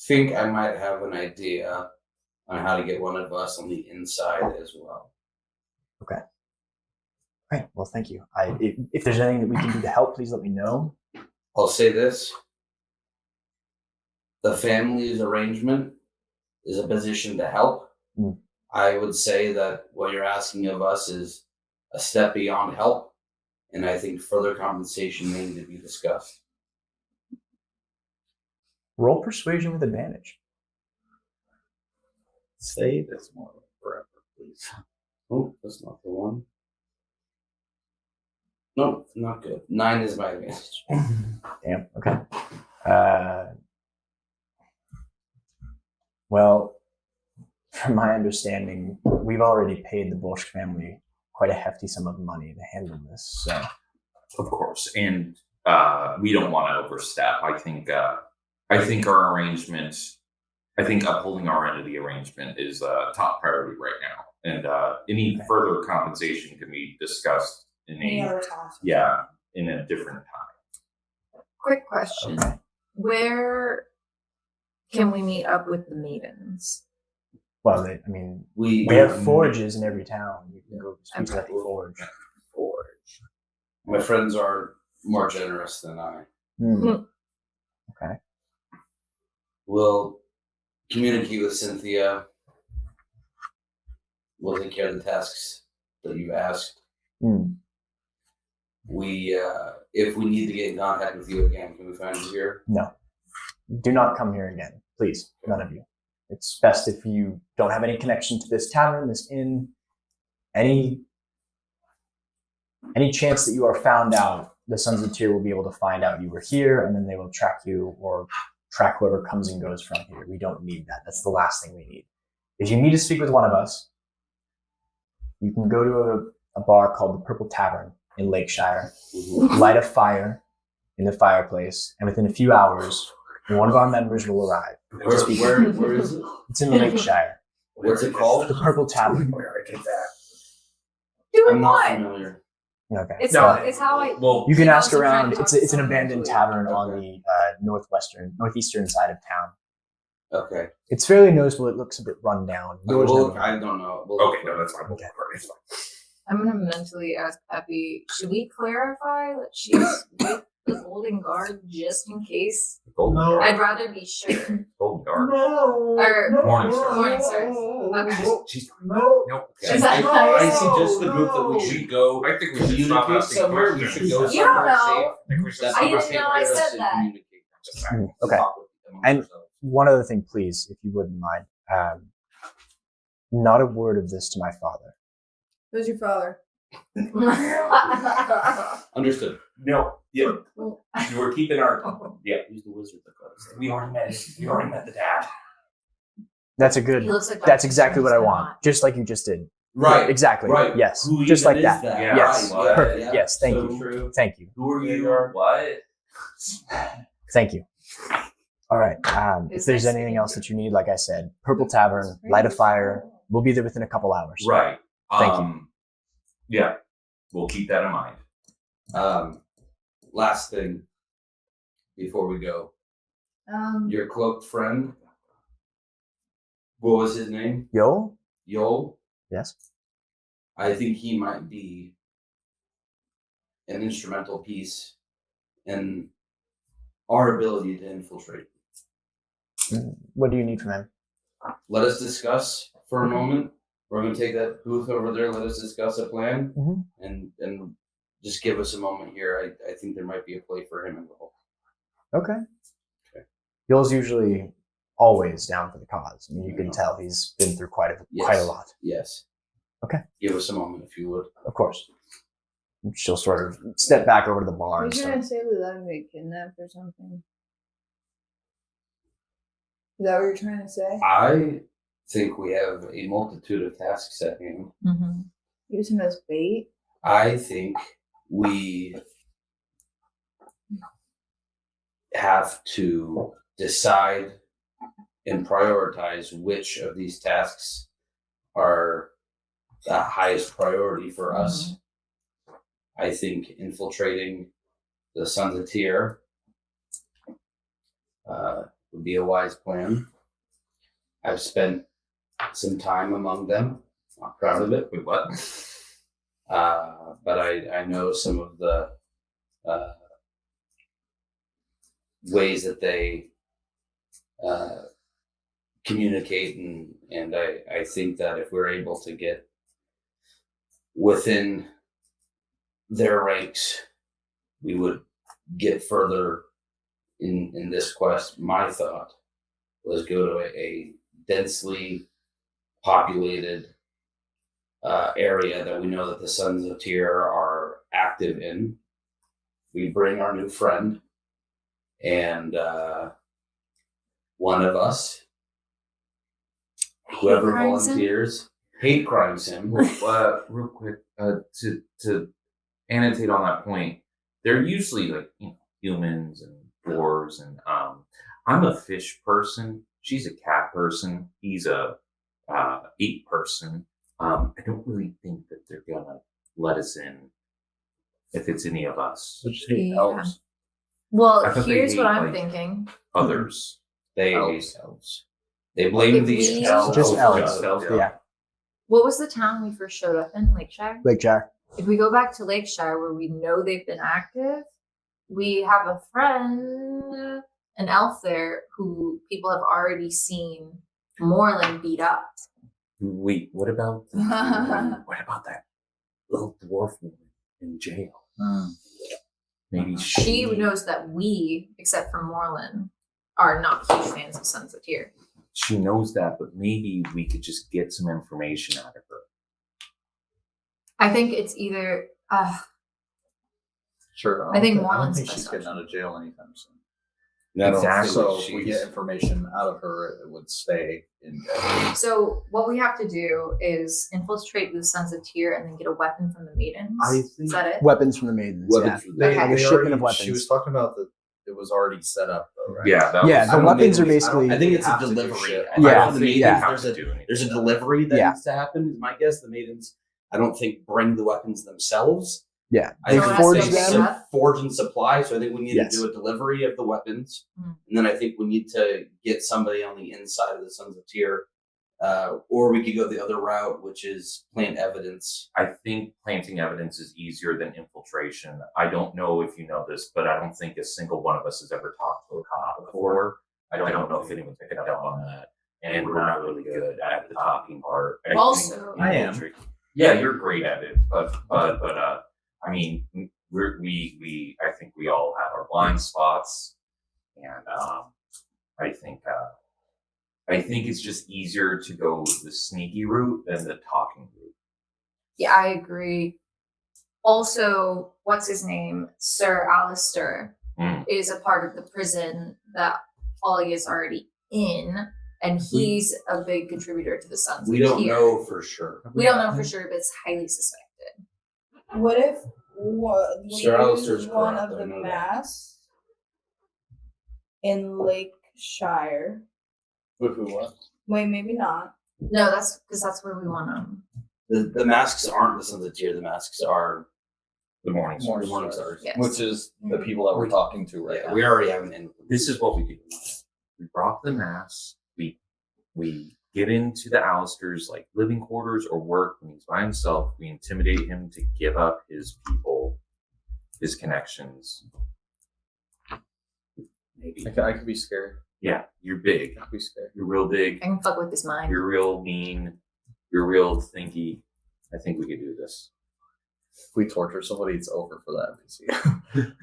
think I might have an idea on how to get one of us on the inside as well. Right. Well, thank you. If there's anything that we can do to help, please let me know. I'll say this. The family's arrangement is a position to help. Mm. I would say that what you're asking of us is a step beyond help, and I think further compensation may need to be discussed. Roll persuasion with advantage. Say this more forever, please. Oh, that's not the one. No, not good. 9 is my advantage. Damn. Okay. Well, from my understanding, we've already paid the Bolsh family quite a hefty sum of money to handle this. So, Of course, and we don't want to overstep. I think our arrangement, I think upholding our end of the arrangement is top priority right now, and any further compensation can be discussed in Any a other task? in a different time. Quick question. Okay. Where can we meet up with the maidens? well, we We have forges in every town. You can go speak to that forge. Forge. My friends are more generous than I. Hmm. Okay. We'll communicate with Cynthia. We'll take care of the tasks that you asked. Hmm. We, if we need to get in contact with you again, can we find you here? No. Do not come here again. Please, none of you. It's best if you don't have any connection to this tavern, this inn, any chance that you are found out, the Sons of Tyr will be able to find out you were here, and then they will track you or track whoever comes and goes from here. We don't need that. That's the last thing we need. If you need to speak with one of us, you can go to a bar called the Purple Tavern in Lakeshire, light a fire in the fireplace, and within a few hours, one of our members will arrive. Where is it? It's in Lakeshire. What's it called? The Purple Tavern. Where I get that? Doing I'm not what? familiar. Okay. It's No. it's how I. Well, You can You ask also try around. and talk It's to an abandoned someone. tavern on the northeastern side of town. Okay. It's fairly noticeable. It looks a bit run down. Yours Well, never- I don't know. We'll okay, no, that's fine. Okay. It's fine. I'm gonna mentally ask Peppy. Should we clarify that she's with the Golden Guard just in case? Golden No. Guard. I'd rather be sure. Golden Guard. Or Morning Star. Morning Stars. Okay. She's No. nope. Is that how I you- suggest the group that we should go. I think we should stop Communicate asking somewhere. We questions. should go You don't somewhere know. safe. I think we should That stop I didn't asking know I questions. said that. Communicate. Just saying. Okay. Talk with them And- ourselves. One other thing, please, if you wouldn't mind. Not a word of this to my father. Who's your father? Understood. No. Yeah. We're keeping our. Yeah. Who's the wizard that got us there? We already met the dad. That's a good. He looks like That's Dr. exactly what I Strange, want. Just like you just did. Right. Exactly. Right. Yes. Who Just even like is that. that? Yes. Right. Perfect. Yeah. Yes. Thank So you. true. Thank you. Who are you? What? Thank you. All right. If Is there's there anything sitting else here? that you need, like I said, Purple Tavern, light a fire. We'll be there within a couple hours. Right. Thank you. Yeah. We'll keep that in mind. Last thing before we go. Your cloaked friend. What was his name? Yo. Yol. Yes. I think he might be an instrumental piece in our ability to infiltrate. What do you need from him? Let us discuss for a moment. We're going to take that booth over there. Let us discuss a plan Mhm. and just give us a moment here. I think there might be a play for him involved. Okay. Okay. Yo's usually always down for the cause. I mean, you can Yeah. tell he's been through quite a Yes. lot. Yes. Okay. Give us a moment if you would. Of course. She'll sort of step back over to the bar and You start. trying to say we let him get kidnapped or something? Is that what you're trying to say? I think we have a multitude of tasks at hand. Mm-hmm. Use him as bait? I think we have to decide and prioritize which of these tasks are the highest priority for us. I think infiltrating the Sons of Tyr would be a wise plan. I've spent some time among them. Not proud of it. Wait, what? But I know some of the ways that they communicate, and I think that if we're able to get within their ranks, we would get further in this quest. My thought was go to a densely populated area that we know that the Sons of Tyr are active in. We bring our new friend, and one of us, whoever volunteers, hate crimes him. Real quick, to annotate on that point, they're usually like humans and dwarves, and I'm a fish person. She's a cat person. He's a ape person. I don't really think that they're gonna let us in if it's any of us. So just hate Yeah. elves. Well, I thought they here's what hate, I'm like, thinking. Others. They Elves. hate elves. They blame If these we- elves. Just for elves. elves. Yeah, What was the town we first showed up in? Lakeshire? Lakeshire. If we go back to Lakeshire where we know they've been active, we have a friend, an elf there, who people have already seen Moreland beat up. Wait, what about what about that little dwarf woman in jail? Maybe She knows that we, except for Moreland, are not huge fans of Sons of Tyr. she knows that, but maybe we could just get some information out of her. I think it's either Sure. I think I don't Moreland's think the she's best getting option. out of jail anytime soon. I don't Exactly. think So if we she's- get information out of her, it would stay in jail. so. What we have to do is infiltrate the Sons of Tyr and then get a weapon from the maidens. I Is think- that it? Weapons from the maidens. Weapons Yeah. from They, Okay. Like a they shipment of already, she weapons. was talking about that it was already set up though, right? Yeah, that Yeah, was, the I don't weapons think are we- basically. I think it's a have to do delivery. shit. I Yeah, don't think the yeah. maidens, there's a delivery that Yeah. needs to happen, is my guess. The maidens, I don't think, bring the weapons themselves. Yeah, I they think So forge that's it's what them. I'm forge and supply. So I think we need Yes. to do a delivery of the weapons. Mm. And then I think we need to get somebody on the inside of the Sons of Tyr. Or we could go the other route, which is plant evidence. I think planting evidence is easier than infiltration. I don't know if you know this, but I don't think a single one of us has ever talked to a cop before. I don't know if anyone's picked up on that. And we're not really good at the talking part. I Also- think I am. Yeah, you're great at it, but I mean, I think we all have our blind spots, and I think it's just easier to go the sneaky route than the talking route. Yeah, I agree. Also, what's his name? Sir Alistair Mm. is a part of the prison that Ollie is already in, and he's a big contributor to the Sons We of don't Tyr. know for sure. We don't know for sure, but it's highly suspected. What if we Sir Alistair's use one correct, of I the know that. masks in Lakeshire? Who what? Wait, maybe not. No, that's because that's where we want them. The masks aren't the Sons of Tyr. The masks are The morning Morning stars. Morning Stars. Stars. Yes. Which is the people that we're talking to right Yeah, now. we already have an in. This is what we do. We brought the mass. We get into the Alistair's like living quarters or work when he's by himself. We intimidate him to give up his people, his connections. Maybe. I could be scared. Yeah, you're big. I could be scared. You're real big. I can fuck with his mind. You're real mean. You're real thinky. I think we could do this. If we torture somebody, it's over for that NPC.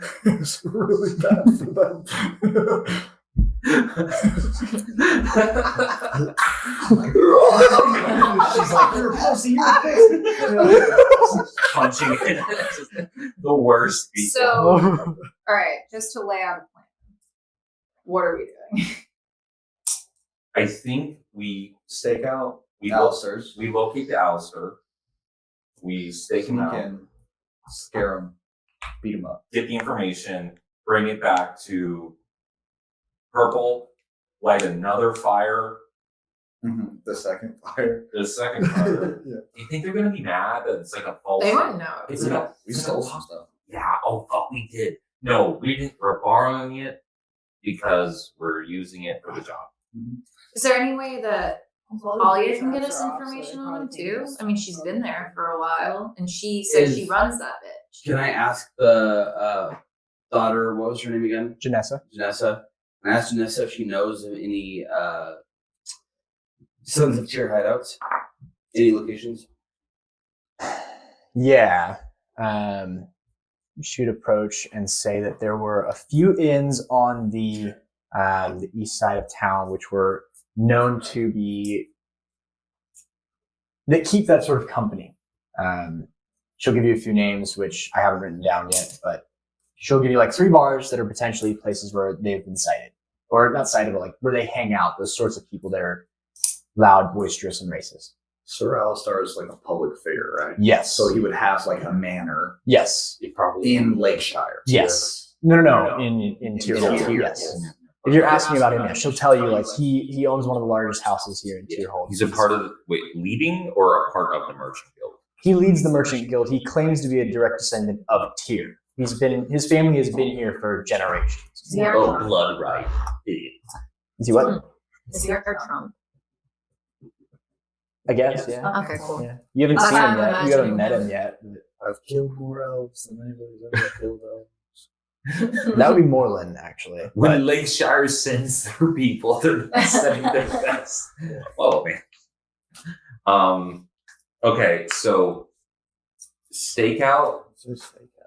It's really bad for them. She's like, you're a pussy, you're a pussy. Punching it. The worst people. So, all right, just to lay out a plan. What are we doing? I think we Stake out we Alistair's. we locate the Alistair. We stake him Sneak out. in, scare him, beat him up. Get the information, bring it back to Purple, light another fire, The second fire. the second fire. Yeah. Do you think they're gonna be mad that it's like a false? They wouldn't know. It's like a, We it's stole like a- some stuff. Yeah. Oh fuck, we did. No, we didn't. We're borrowing it. because we're using it for the job. Is there any way that Talia can get us information on him too? I mean, she's been there for a while, and she says she runs that bitch. Can I ask the daughter, what was her name again? Janessa. Janessa. Can I ask Janessa if she knows of any Sons of Tyr hideouts? Any locations? Yeah. Should approach and say that there were a few inns on the east side of town which were known to be that keep that sort of company. She'll give you a few names which I haven't written down yet, but she'll give you like 3 bars that are potentially places where they've been cited, or not cited, but like where they hang out. Those sorts of people that are loud, boisterous, and racist. Sir Alistar is like a public figure, right? Yes. So he would have like a manor Yes. in Lakeshire. Yes. No. In Tyrhold. Tyrhold. Yes. If you're asking about him, yeah, she'll tell you like he owns one of the largest houses here in Tyrhold. He's a part of leading or a part of the merchant guild? He leads the merchant guild. He claims to be a direct descendant of Tyr. His family has been here for generations. Yeah. Oh, blood right. Idiot. Is he what? Is he our Trump? I guess, yeah. Okay, cool. Yeah. You haven't That's seen how him I'm yet. You haven't imagining met him. him yet. I've killed more elves than anybody's ever killed elves. That would be Moreland, actually. When Lakeshire sends their people, they're not sending their best. Oh man. Okay, so stakeout.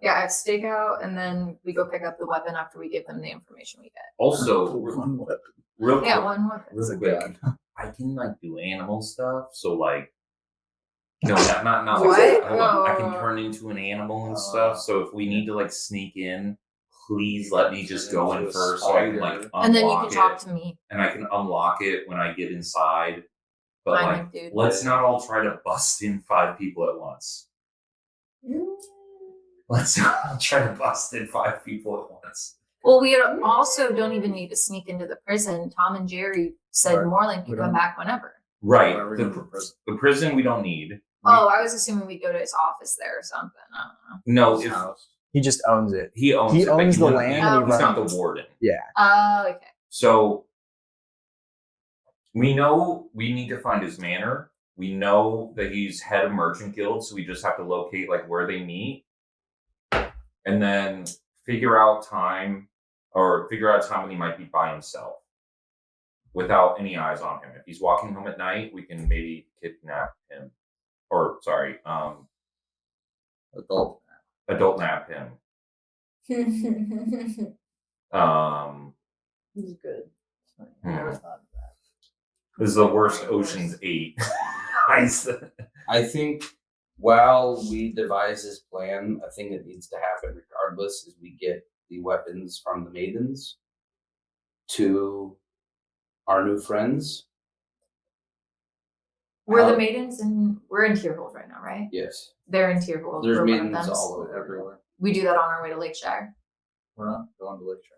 Yeah, I have stakeout, and then we go pick up the weapon after we give them the information we get. Also, One weapon. real quick, Yeah, one weapon. real quick, I can like do animal stuff. So like, no, not What? I can turn into an animal and stuff. So if we need to like sneak in, please let me just go in first, so I can like unlock And then you can talk it, to me. and I can unlock it when I get inside. But Fine, like, dude. let's not all try to bust in 5 people at once. Let's not all try to bust in 5 people at once. Well, we also don't even need to sneak into the prison. Tom and Jerry said Right. Moreland We can come don't- back whenever. Right. Why are we The, going to prison? the prison we don't need. Oh, I was assuming we'd go to his office there or something. I don't know. No, His if house. He just owns it. he owns He it, but owns he the wouldn't land be- and he he's not runs- the warden. Oh, okay. So we know we need to find his manor. We know that he's head of merchant guild, so we just have to locate like where they meet, and then figure out time when he might be by himself without any eyes on him. If he's walking home at night, we can maybe kidnap him, or sorry, Adult. adult nap him. He's good. Hmm. Never thought of that. This is the worst Ocean's 8 heist. I think while we devise this plan, a thing that needs to happen regardless is we get the weapons from the maidens to our new friends. We're How- the maidens, and we're in Tyrhold right now, right? Yes. They're in Tyrhold. There's We're one of maidens them. all over everywhere. We do that on our way to Lakeshire. We're not going to Lakeshire.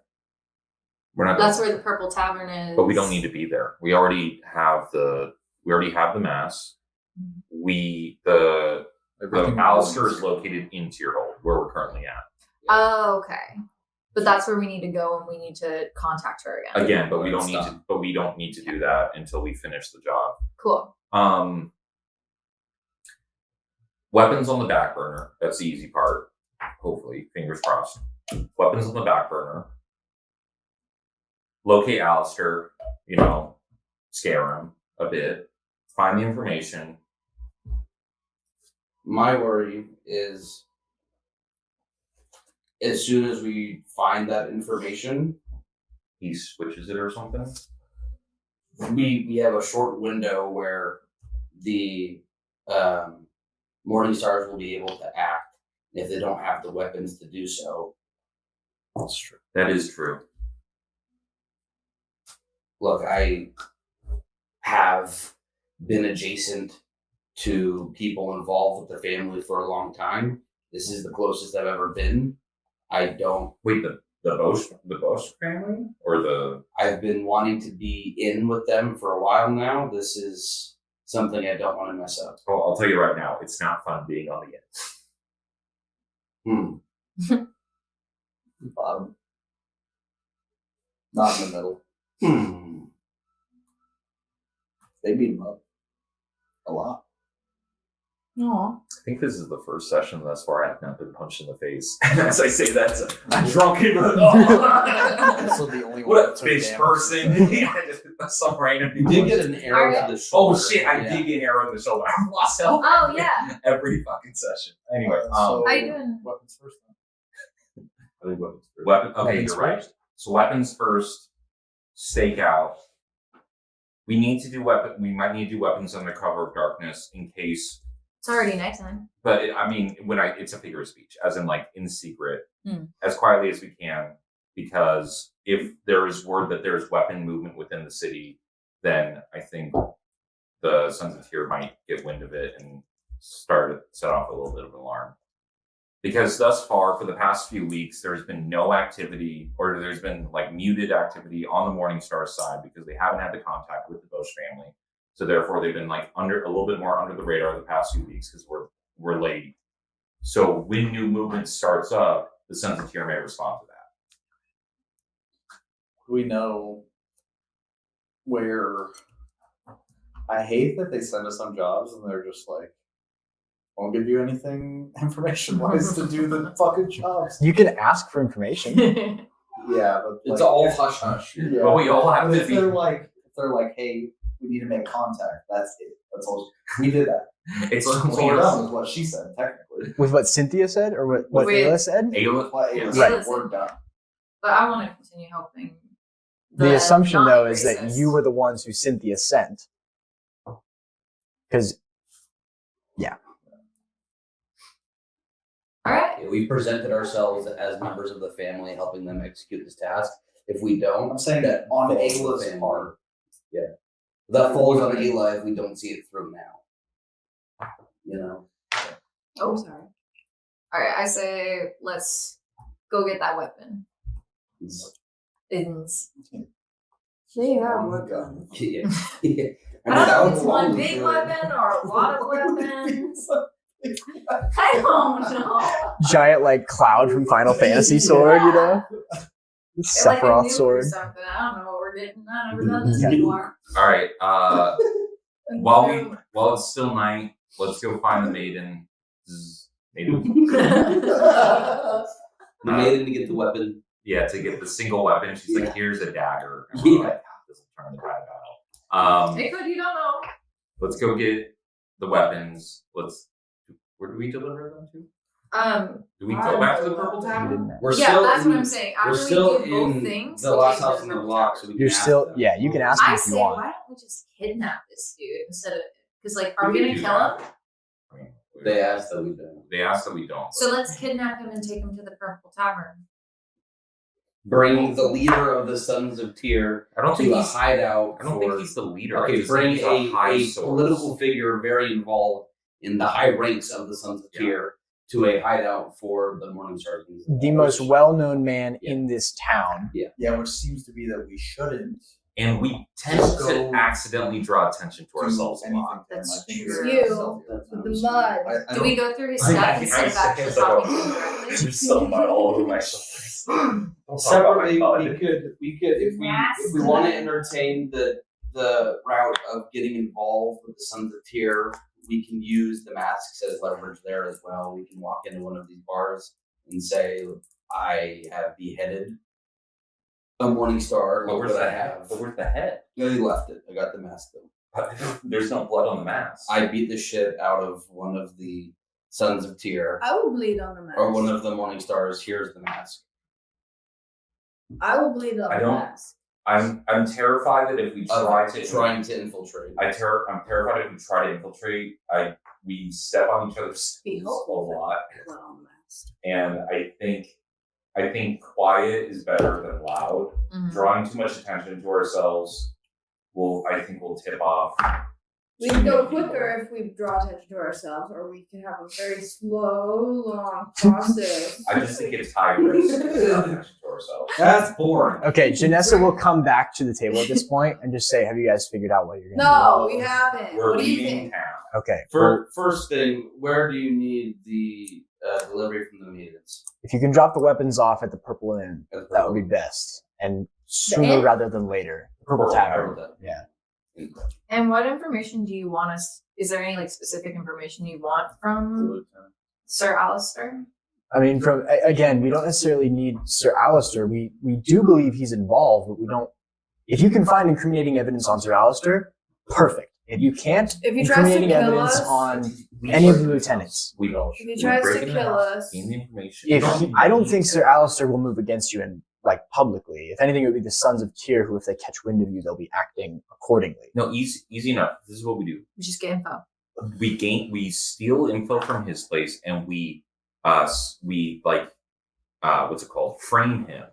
We're not. That's where the Purple Tavern is. But we don't need to be there. We already have the mass. The Alistair is located in Tyrhold, where we're currently at. Oh, okay. But that's where we need to go, and we need to contact her again. Again, but we don't need Stop. to. But we don't need to do that until we finish the job. Cool. Weapons on the back burner. That's the easy part. Hopefully, fingers crossed. Weapons on the back burner. Locate Alistair. Scare him a bit. Find the information. My worry is as soon as we find that information, He switches it or something. we have a short window where the Morning Stars will be able to act if they don't have the weapons to do so. That's true. That is true. Look, I have been adjacent to people involved with the family for a long time. This is the closest I've ever been. I don't. Wait, the Bosch family or the I've been wanting to be in with them for a while now. This is something I don't want to mess up. Oh, I'll tell you right now, it's not fun being on the end. Hmm. Bottom. Not in the middle. They beat him up a lot. No. I think this is the first session thus far I've not been punched in the face. And as I say that, I'm drunk and Also the only one what a that took bitch damage. person. Yeah, just some random You people. did get an arrow to the Oh shoulder. shit, I Yeah. did get an arrow in the shoulder. I've lost health. Oh, yeah. Every fucking session. Anyway, So, How you doing? weapons first. I think weapons first. Okay, Weapons you're right. first? So weapons first, stake out. We need to do we might need to do weapons under cover of darkness in case. It's already nighttime. But I mean, it's a figure of speech, as in like in secret, Hmm. as quietly as we can, because if there is word that there's weapon movement within the city, then I think the Sons of Tyr might get wind of it and set off a little bit of an alarm. Because thus far, for the past few weeks, there's been no activity, or there's been like muted activity on the Morningstar side because they haven't had the contact with the Bosch family. So therefore, they've been like a little bit more under the radar the past few weeks because we're late. So when new movement starts up, the Sons of Tyr may respond to that. We know where. I hate that they send us on jobs and they're just like, won't give you anything information-wise to do the fucking jobs. You can ask for information. Yeah, but It's like, all hush hush. Yeah, But we all have to if be- they're like, hey, we need to make contact. That's it. That's all. We did that. It's So we're done with what she said, technically. With what Cynthia said or what Wait. Ayla said? Ayla, What it was Right. like, we're done. But I want to continue helping. The assumption, though, is that non-racist. you were the ones who Cynthia sent. Because, All right. We presented ourselves as members of the family, helping them execute this task. If we don't, I'm saying that on falls Ayla's the family. part. Yeah, that falls on Ayla if we don't see it through now. You know. Oh, sorry. All right. I say let's go get that weapon. Ins. They have One weapons. Yeah. Yeah. I don't know if it's that one was big really- weapon or a lot of weapons. I don't know. giant, like, cloud from Final Fantasy sword, you know? It's like a Sephiroth nuke or sword. something. I don't know what we're getting. I've never done this before. all right. While it's still night, let's go find the maiden. Maiden. The maiden to get the weapon. Yeah, to get the single weapon. She's like, here's a dagger. And Yeah. we're like, this will turn the tide battle. It could, you don't know. Let's go get the weapons. Where do we deliver them to? Do we go back to the Purple Tavern? We're Yeah, still that's in, what I'm saying. We're After still we do both in things, the we'll last take it house to on the Purple block, Tavern. so we can You're ask still, them. yeah, you can ask him I if you say, want. why don't we just kidnap this dude instead of, because like, are we We gonna can do kill that. him? They asked that we don't. They asked that we don't. So let's kidnap him and take him to the Purple Tavern. Bring the leader of the Sons of Tyr I don't think to a he's. hideout. I don't for, think he's the leader. I Okay, just bring think he's a high source. political figure very involved in the high ranks of the Sons of Tyr to a hideout for the Morningstar. The most well-known man in this town. Yeah, which seems to be that we shouldn't And we tend Just to go accidentally draw attention to do ourselves a anything lot. to him. That's I think true. it's- You, that's with the honestly- mud. I Do we don't- go through his I- stuff I- instead of I- actually it's like talking to him directly? There's some mud all over my shoulders. Separately, we could if we Nasty. want to entertain the route of getting involved with the Sons of Tyr, we can use the masks as leverage there as well. We can walk into one of these bars and say, "I have beheaded a Morningstar. But Look where's what I the head? have." But where's the head? No, he left it. I got the mask though. There's no blood on the mask. I beat the shit out of one of the Sons of Tyr, I will bleed on the mask. or one of the Morningstars. Here's the mask. I will bleed on I the don't- mask. I'm terrified that if we Trying to infiltrate. I'm terrified if we try to infiltrate. We step on each other's Be toes a hopeful. lot, Blood on the mask. and I think quiet is better than loud. Mhm. Drawing too much attention to ourselves will tip off. We can go quicker if we draw attention to ourselves, or we can have a very slow, long process. I just think it's high risk to draw attention to ourselves. That's boring. Okay, Janessa will come back to the table at this point and just say, have you guys figured out what you're going to No, we haven't. We're What do you leaving think? town. do? Okay. First thing, where do you need the delivery from the maidens? If you can drop the weapons off at the Purple Inn, that would be best. And sooner inn? rather than later. Purple Tavern. Purple Yeah. And what information do you want us? Is there any like specific information you want from Sir Alistair? I mean, again, we don't necessarily need Sir Alistair. We do believe he's involved, but we don't. If you can find incriminating evidence on Sir Alistair, perfect. If you can't, If he tries to incriminating kill evidence us, on any of the lieutenants. We if he tries to kill us, gain the information. I don't think Sir Alistair will move against you and like publicly. If anything, it would be the Sons of Tyr who, if they catch wind of you, they'll be acting accordingly. No, easy enough. This is what we do. We just get info. We steal info from his place, and we like what's it called? Frame him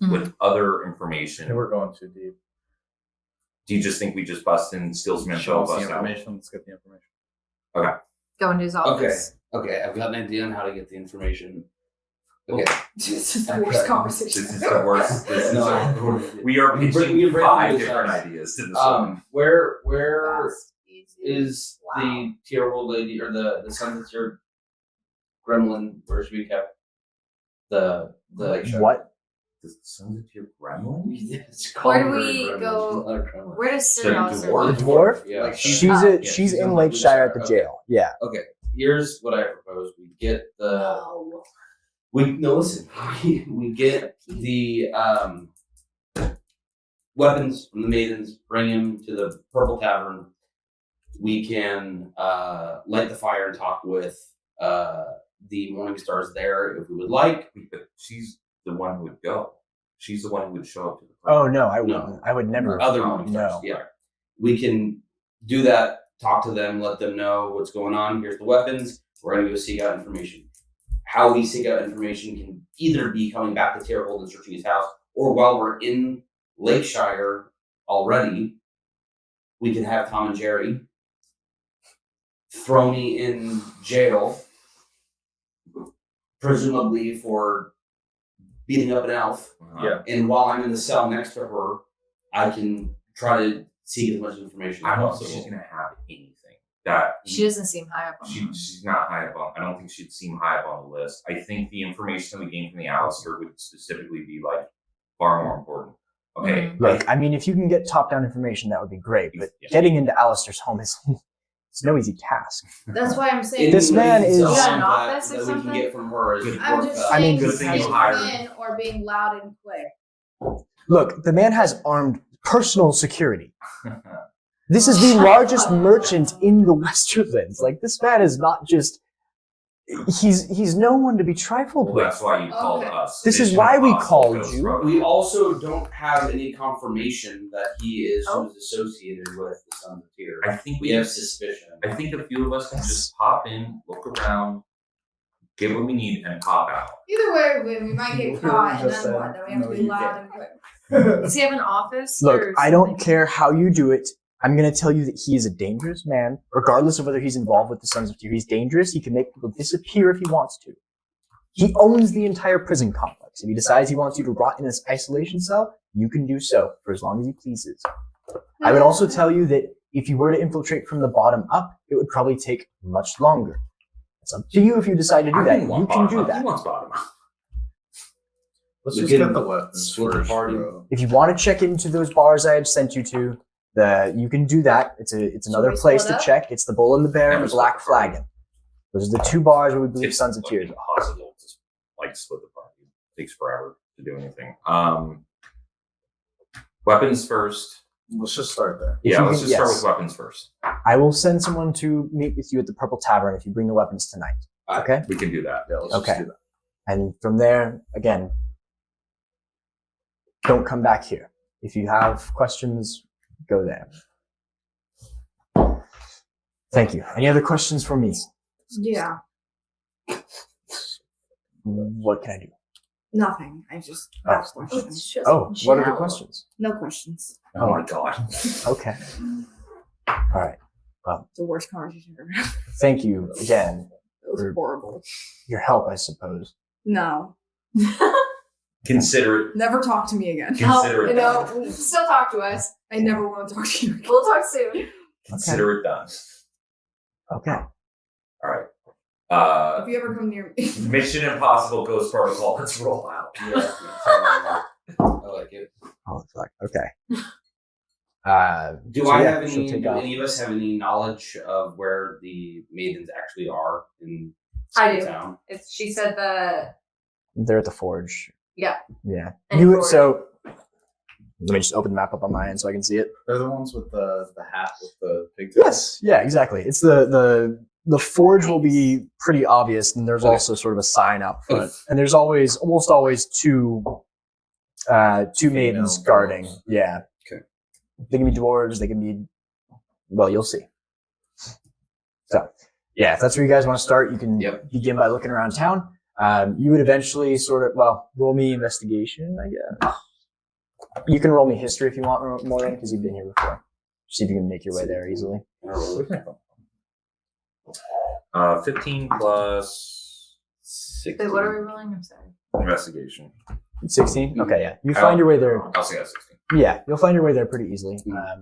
with other information. We're going too deep. Do you just think we just bust in and steal some info? Show us the Bust out? information. Let's get the information. Go into his office. Okay, I've got an idea on how to get the information. Okay. this is the worst conversation. This is the worst. This is No, we are you bring- pitching you bring 5 this different up. ideas to this one. Where Fast, easy. is the tier old lady or the son that's your gremlin? Where should be kept? The What? The Sons of Tyr gremlin? It's Where called do a we gremlin. go? It's not a gremlin. Where does The Sir Alistair dwarf? live? The dwarf? Yeah. Like, She's Yeah, she's she's in in Lakeshire at the Lakeshire. jail. Yeah. Okay. Here's what I propose. We get the No. listen. We get the weapons from the maidens, bring him to the Purple Tavern. We can light the fire and talk with the Morning Stars there if we would like. But she's the one who would go. She's the one who would show up to the Oh no, I No. wouldn't. I would never. Other Morning no. Stars. Yeah. We can do that, talk to them, let them know what's going on. Here's the weapons. We're going to go seek out information. How we seek out information can either be coming back to Terrehold and searching his house, or while we're in Lakeshire already, we can have Tom and Jerry throw me in jail, presumably for beating up an elf. Yeah. And while I'm in the cell next to her, I can try to seek as much information I as don't think she's possible. gonna have anything that She doesn't seem high up on she's not high up on. I don't think she'd seem high up on the list. I think the information that we gained from the Alistair would specifically be like far more important. Okay. Look, I mean, if you can get top-down information, that would be great. But Yeah. getting into Alistair's home is it's no easy task. That's why I'm saying This man is- You got an Something office or that we can something? get from her is I'm worth just I mean, saying good thing staying you hired. in or being loud and quick. Look, the man has armed personal security. This is the largest merchant in the Westerlands. Like, this man is not just. He's no one to be trifled Well, with. that's why you called Okay. us. This is Mission why we Impossible called Ghost you. Runner. We also don't have any confirmation that he is Oh. who's associated with the Sons of Tyr. I think We have suspicion. I think a few of us can just pop in, look around, get what we need, and pop out. Either way, we might get caught, and Just then said, what? Then we have no, to be you loud can't. and quick. Does he have an office? Look, or I don't something? care how you do it. I'm going to tell you that he is a dangerous man, regardless of whether he's involved with the Sons of Tyr. He's dangerous. He can make people disappear if he wants to. He owns the entire prison complex. If he decides he wants you to rot in this isolation cell, you can do so for as long as he pleases. I would also tell you that if you were to infiltrate from the bottom up, it would probably take much longer. It's up to you if you decide to do I that. didn't You want can bottom do up. He that. wants bottom up. Let's We just can get the weapons split the first, party. bro. If you want to check into those bars I had sent you to, you can do that. It's another we place split to up? check. It's the Bull and the Bear and the Never Black split the party. Flagon. Those are the two bars where we believe It's Sons of Tyr. impossible to like split the party. It takes forever to do anything. Weapons first. Let's just start there. If Yeah, you let's can- just start yes. with weapons first. I will send someone to meet with you at the Purple Tavern if you bring the weapons tonight. Okay? We can do that. Yeah, let's Okay. just do that. And from there, again, don't come back here. If you have questions, go there. Thank you. Any other questions for me? Yeah, What can I do? nothing. I just Oh. have questions. It's just Oh, what are the gel. questions? No questions. Oh my god. Okay. All right. It's the worst conversation I've ever had. Thank you again. It was Or- horrible. Your help, I suppose. No, Consider it. never talk to me again. Consider it You know, done. still talk to us. I never want to talk to you again. We'll talk soon. Consider it done. Okay. All right. If you ever come near me, Mission Impossible Ghost Protocol. Let's roll out. Yeah. I like it. Oh, Do So, I yeah, have she'll any? take Do off. any of us have any knowledge of where the maidens actually are in I do. town? She said that. They're at the forge. Yeah. Yeah. And forge. So let me just open the map up on my end so I can see it. They're the ones with the hat with the pigtails. Yes. Yeah. Exactly. It's the forge will be pretty obvious, and there's also sort of a sign out front, and there's almost always two maidens guarding. dwarves. Yeah. Okay. They can be dwarves. They can be. Well, you'll see. So, yeah, if that's where you guys want to start, you can begin by looking around town. You would eventually roll me investigation, I guess. You can roll me history if you want more than because you've been here before. See if you can make your way there easily. 15 plus 16. Wait, what are we rolling? I'm sorry. Investigation. 16? Okay, yeah. You find your way there. I'll say that's 16. Yeah, you'll find your way there pretty easily.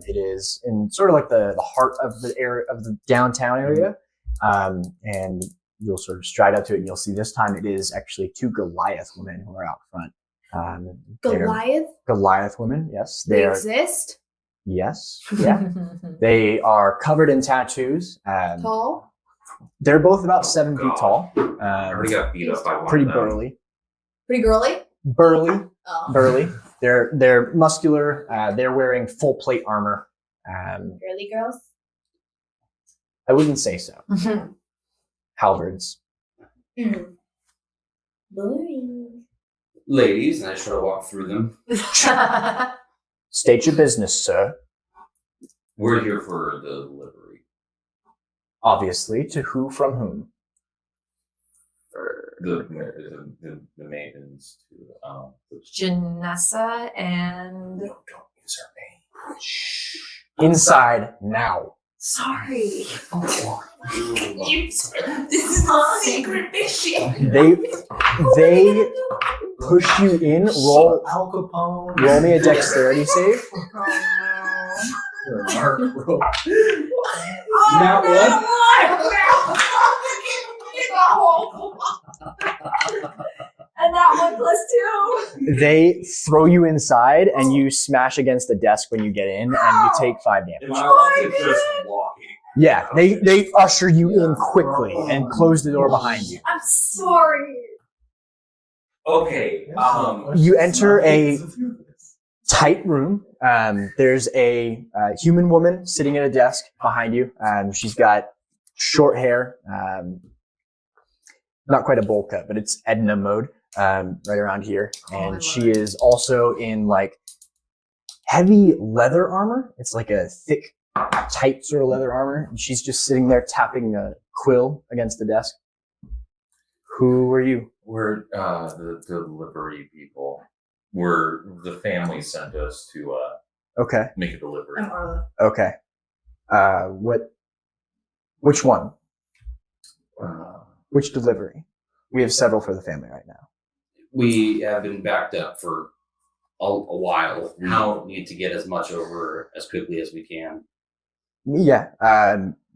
It is in sort of like the heart of the area of the downtown area, and you'll sort of stride up to it, and you'll see this time it is actually two Goliath women who are out front. They're Goliath women, yes. They They are. exist. Yes, yeah. They are covered in tattoos. Tall. They're both about 7 feet God. tall. I already got beat up by one Pretty of them. burly. Pretty girly. Burly. They're muscular. They're wearing full plate armor. Girly girls. I wouldn't say so. Halberds. Boring. Ladies, and I try to walk through them. State your business, sir. We're here for the delivery. Obviously, to who from whom? For the maidens to Janessa and. No, don't use her name. Inside now. Sorry. This is a secret mission. They push you in. Roll Al Capone. roll me a dexterity save. Mark roll. Now what? And that 1 plus 2. They throw you inside, and you smash against the desk when you get in, and you take 5 damage. Am I allowed to just walking? Yeah, they usher you in quickly and close the door behind you. I'm sorry. Okay. You enter a tight room. There's a human woman sitting at a desk behind you. She's got short hair, not quite a bowl cut, but it's Edna mode, right around here. And she is also in like heavy leather armor. It's like a thick, tight sort of leather armor. And she's just sitting there tapping a quill against the desk. Who are you? We're the delivery people. The family sent us to Okay. make a delivery. I'm Arla. Okay. Which one? Which delivery? We have several for the family right now. We have been backed up for a while. Now need to get as much over as quickly as we can. Yeah.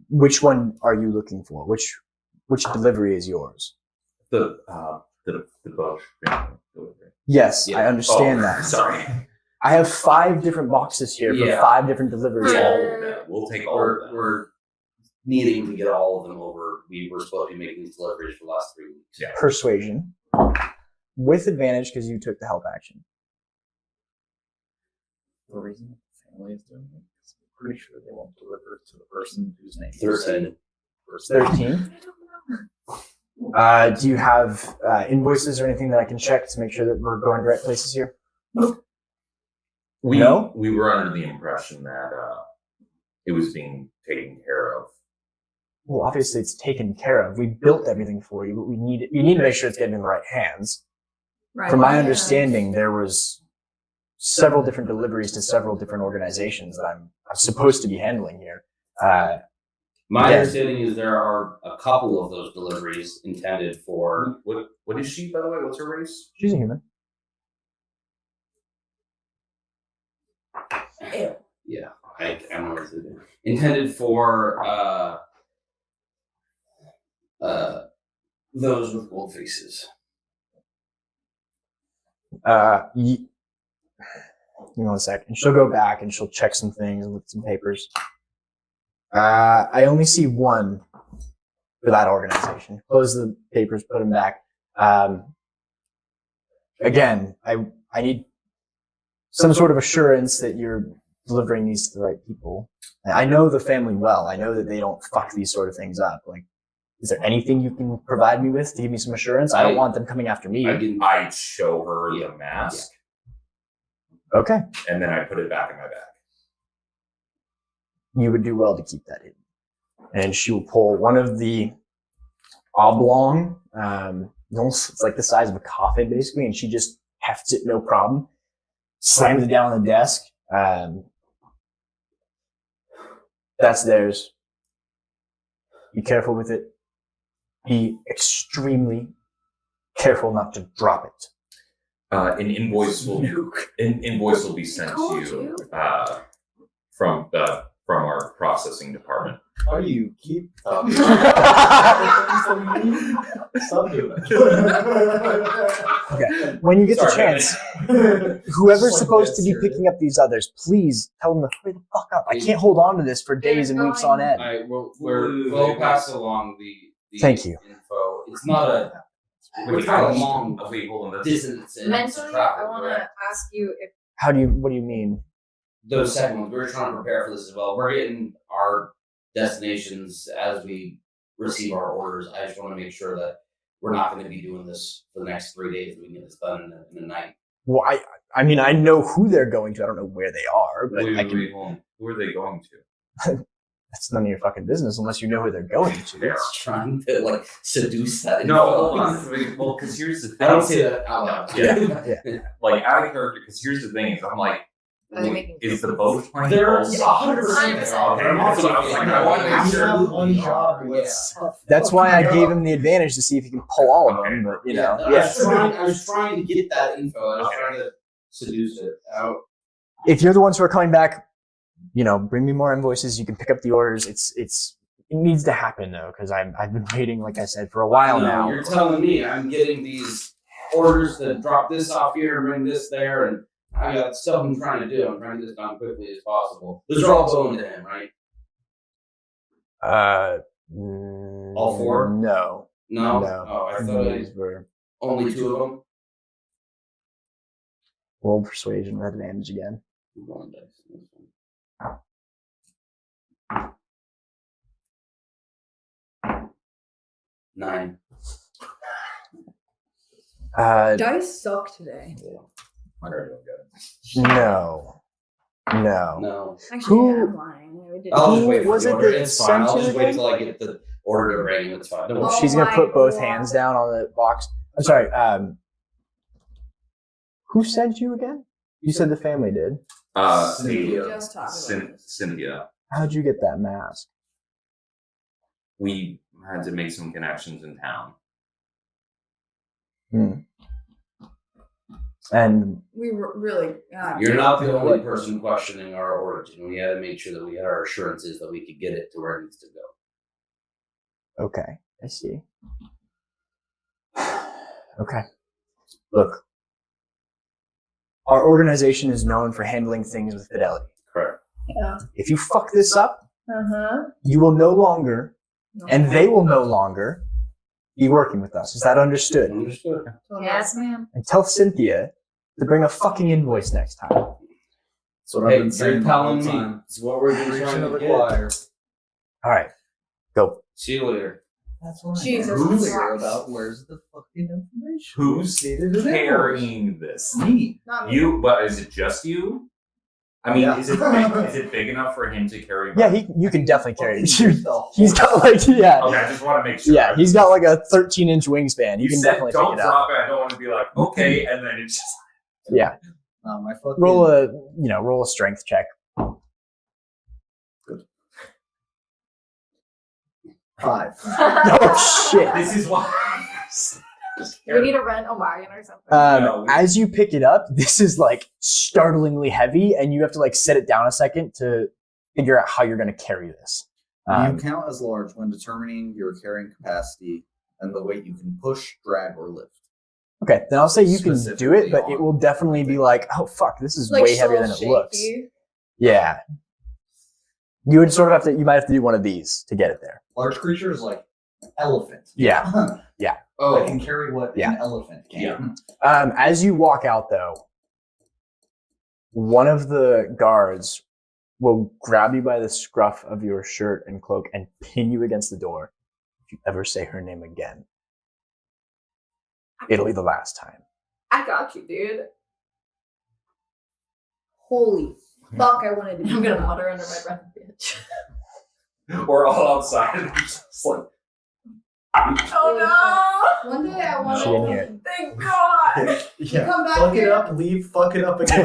Which one are you looking for? Which delivery is yours? The Bush family delivery. Yes, Yeah. I understand Oh, that. Sorry. I have 5 different boxes here for Yeah. 5 different deliveries. All of them. We'll take all of them. We're needing to get all of them over. We were supposed to be making these deliveries for the last 3 weeks. Yeah. Persuasion. With advantage because you took the help action. The reason the family is doing it is I'm pretty sure they won't deliver to the person whose name 13. 13. Do you have invoices or anything that I can check to make sure that we're going to the right places here? We No? we were under the impression that it was being taken care of. Well, obviously it's taken care of. We built everything for you, but you need to make sure it's getting in the right hands. Right. From my understanding, there was several different deliveries to several different organizations that I'm supposed to be handling here. My Yeah. understanding is there are a couple of those deliveries intended for. What is she, by the way? What's her race? She's a human. Yeah, I don't know what to do. Intended for those with gold faces. Give me 1 sec. And she'll go back and she'll check some things and look at some papers. I only see one for that organization. Close the papers, put them back. Again, I need some sort of assurance that you're delivering these to the right people. I know the family well. I know that they don't fuck these sort of things up. Like, is there anything you can provide me with to give me some assurance? I don't want them coming after me. I show her the mask, Okay. and then I put it back in my bag. You would do well to keep that hidden. And she will pull one of the oblong, it's like the size of a coffin basically, and she just hefts it no problem, slams it down on the desk. That's theirs. Be careful with it. Be extremely careful not to drop it. An invoice will be sent to you from our processing department. Why do you keep talking? Okay. When you get the chance, whoever's supposed to be picking up these others, please tell them to hurry the fuck up. I can't hold on to this for days and weeks on end. We'll pass along the Thank you. info. It's not a Wait, kind of long wait, hold on. distance in Mentally, travel, I want to correct? ask you if What do you mean? Those second ones, we're trying to prepare for this as well. We're getting our destinations as we receive our orders. I just want to make sure that we're not going to be doing this for the next 3 days. We can get this done in a night. Well, I mean, I know who they're going to. I don't know where they are, but I can. Wait, hold on. Who are they going to? That's none of your fucking business unless you know who they're going to. It's trying to like seduce that. No, info. hold on. Wait, well, because here's the thing. I don't say that out loud. Yeah. Like out of character. Because here's the thing: is I'm like, are they making is the boat plane? They're full? 100%. Okay, so I was like, I want to make sure. One job with Yeah. stuff. That's why I gave him the advantage to see if he can pull all of them. But you know, I was trying to get that info. I was trying to seduce it out. if you're the ones who are coming back, bring me more invoices. You can pick up the orders. It needs to happen though, because I've been waiting, like I said, for a while now. You're telling me I'm getting these orders to drop this off here and bring this there, and I got stuff I'm trying to do. I'm trying to get this done quickly as possible. Those are all going to him, right? All four? No. No. No. Oh, I thought These were only two of them. roll persuasion with advantage again. One dice. 9. Dice suck today. I already don't get it. No. No. Actually, Who- yeah, I'm lying. I did I'll Who just wait for was the it order. that It's fine. sent I'll you just wait again? till I get the order ready. It's fine. Don't worry. Oh She's gonna put both my hands God. down on the box. I'm sorry. Who sent you again? You said the family did. We Cynthia. just talked about this. Cynthia. How'd you get that mask? We had to make some connections in town. And We were really. You're not the only person questioning our orders. We had to make sure that we had our assurances that we could get it to where it needs to go. okay, I see. Okay. Look, our organization is known for handling things with fidelity. Correct. Yeah. If you fuck this up, Uh-huh. you will no longer, and they will no longer, be working with us. Is that understood? Understood. Yes, ma'am. And tell Cynthia to bring a fucking invoice next time. That's what I've Hey, been you're saying the telling whole me. time. It's what we're just Preaching trying to to the get. choir. All right, go. See you later. That's what Jesus I'm clear Christ. about. Where's the fucking information? Who's Stated it carrying this? Me. Not me. You, but is it just you? I mean, Yeah. is it big enough for him to carry? Yeah, you can definitely carry it. Fucking yourself. He's got like, yeah. Okay, I just want to make sure. Yeah, he's got like a 13-inch wingspan. You You can said definitely don't pick it up. drop it. I don't want to be like okay, and then it's just Yeah. My fucking Roll a strength check. 5. Oh shit. this is why. We need to rent a wagon or something. No, we- As you pick it up, this is like startlingly heavy, and you have to like set it down a second to figure out how you're going to carry this. You count as large when determining your carrying capacity and the weight you can push, drag, or lift. Okay, then I'll say you can do Specifically it, but it on- will definitely be like, oh fuck, this is Like way heavier than it shaky. looks. Yeah. You would sort of you might have to do one of these to get it there. Large creatures like elephant. Yeah. I Oh, can carry what Yeah. an elephant can. As you walk out though, one of the guards will grab you by the scruff of your shirt and cloak and pin you against the door. If you ever say her name again, it'll be the last time. I got you, dude. Holy fuck! I wanted to. Be I'm gonna that. mutter under my breath, bitch. We're all outside and just like, Oh One day I want She to. didn't hear it. no! Thank God. Yeah. Come back fuck it here. up, leave, fuck it up again.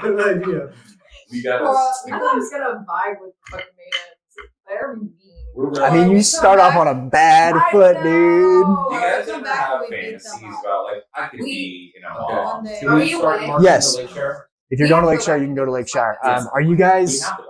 Good idea. we got Well, us. I thought I was gonna vibe with fucking maidens. They're mean. We're I mean, we you come start off back- on a bad I foot, know. dude. You guys come ever back have and we beat them fantasies up. about like I could We- be, Okay. One day. can Are we you start awake? marching Yes. to Lake Shore? If you're We going to have Lake to Shire, go you can go to Lake Shire. Yes. Are you We guys? have to go.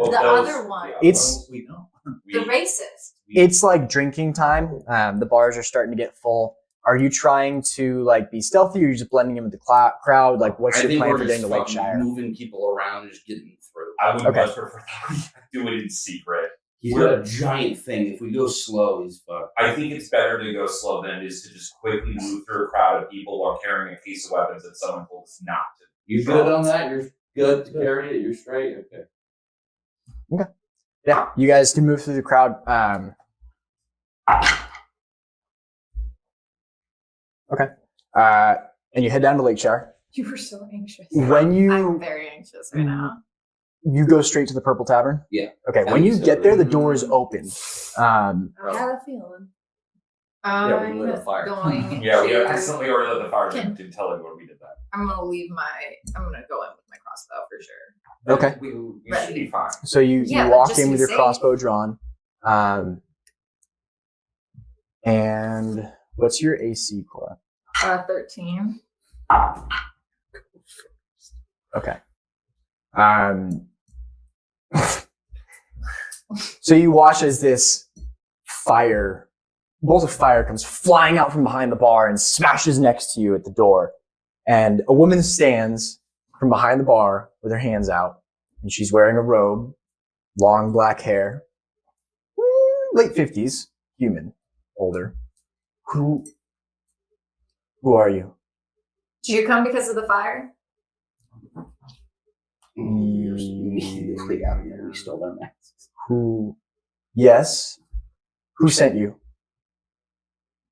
The those- other one. yeah, It's- those We know. The we- racist. It's like drinking time. The bars are starting to get full. Are you trying to like be stealthy, or are you just blending in with the crowd? Like, what's I your think plan we're for just getting to Lake fucking Shire? moving people around and just getting through. I would Okay. much prefer that we do it in secret. He's got a giant thing. If we go slow, he's fucked. I think it's better to go slow than it is to just quickly move through a crowd of people while carrying a case of weapons that someone told us not to. You good on that? You're good to carry it? You're straight? Okay. Yeah, you guys can move through the crowd. Okay. And you head down to Lake Shire. You were so anxious. When I'm you very anxious right now. you go straight to the Purple Tavern. Yeah. Okay. I When you think so. get there, the door is open. I had a feeling. Yeah, we lit a fire. Going Yeah, we to- accidentally already lit the fire. Can- Didn't tell anyone we did that. I'm gonna leave I'm gonna go in with my crossbow for sure. Okay. We should be fine. So you Yeah, walk just in to with your be crossbow drawn. And what's your AC, Cora? 13. Okay. So you watch as this bolt of fire comes flying out from behind the bar and smashes next to you at the door. And a woman stands from behind the bar with her hands out, and she's wearing a robe, long black hair, late 50s, human, older. Who are you? Did you come because of the fire? Immediately out of here. We stole their masks. Who? Yes. Who sent you?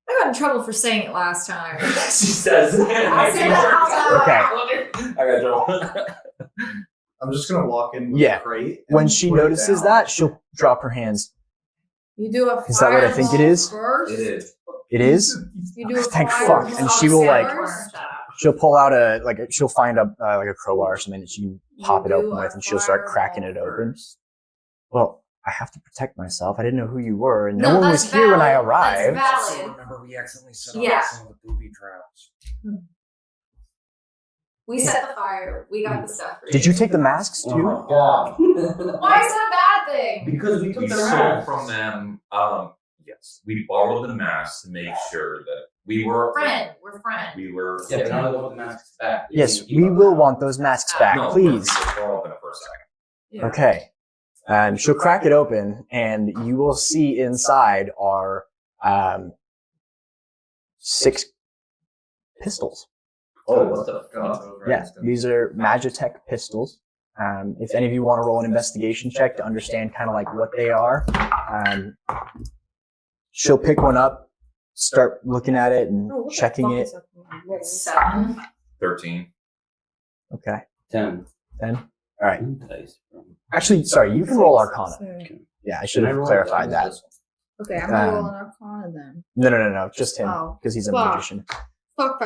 I got in trouble for saying it last time. She says. I said that out loud. Okay. I got trouble. I'm just gonna walk in with Yeah. a crate. and When she put it notices down. that, she'll drop her hands. You do a Is that what I think it is? First. It is. It is? You do a Thank fireball fuck. And she will, like- first. She'll pull out she'll find a crowbar or something that she can pop You it do open a with, and she'll start cracking it fireball open. first. Well, I have to protect myself. I didn't know who you were, and No, no one was that's here when I valid. arrived. That's Also, valid. remember, we accidentally set Yeah. off some of the booby traps. We set the fire. We got the stuff. Did you take the masks too? Oh my god. Why is that a bad thing? Because we took We their stole masks. from them. Yes, we borrowed the masks to make sure that we were We're friends. We were. Yeah, but now they want the masks back. They Yes, can't keep we them. will want those masks back, No, please. we borrowed them for a second. Yeah. Okay. And she'll crack it open, and you will see inside are 6 pistols. Oh, what the God, fuck? Yeah, these are Magitech pistols. If any of you want to roll an investigation check to understand kind of like what they are, she'll pick one up, start looking at it and Oh, what the checking fuck it. is up with my rolls? 7. 13. Okay, 10. 10. All right. Dice from- Actually, sorry, you can roll Arcana. So- Yeah, I should Can I have roll clarified Arcana? that. Okay, I'm gonna roll Um, an Arcana then. No, just him Oh, because he's a fuck. magician. Fuck.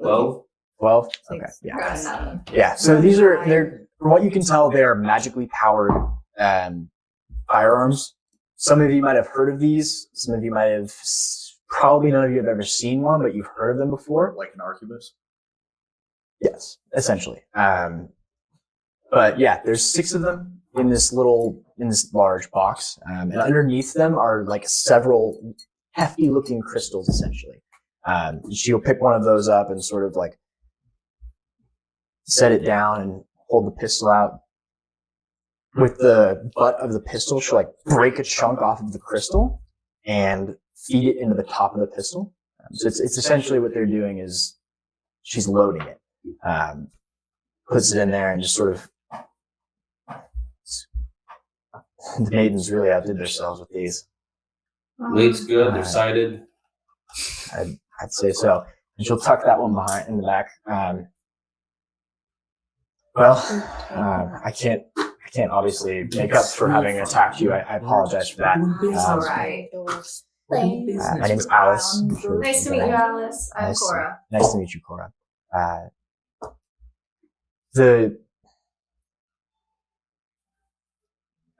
12. 12. Okay, Six. yeah. Got a 7. Yeah, so they're from what you can tell, they're magically powered firearms. Some of you might have heard of these. Some of you might have, probably none of you have ever seen one, but you've heard of them before. Like an arquebus. Yes, essentially. But yeah, there's 6 of them in this large box. And underneath them are like several hefty looking crystals, essentially. She'll pick one of those up and sort of like set it down and hold the pistol out. With the butt of the pistol, she'll like break a chunk off of the crystal and feed it into the top of the pistol. So it's essentially what they're doing is she's loading it, puts it in there and just sort of. The maidens really outdid themselves with these. Late's good. They're sighted. I'd say so. And she'll tuck that one behind in the back. I can't obviously make up for having attacked you. I apologize for that. It's all right. My name's Alice. Nice to meet you, Alice. I'm Cora. Nice to meet you, Cora.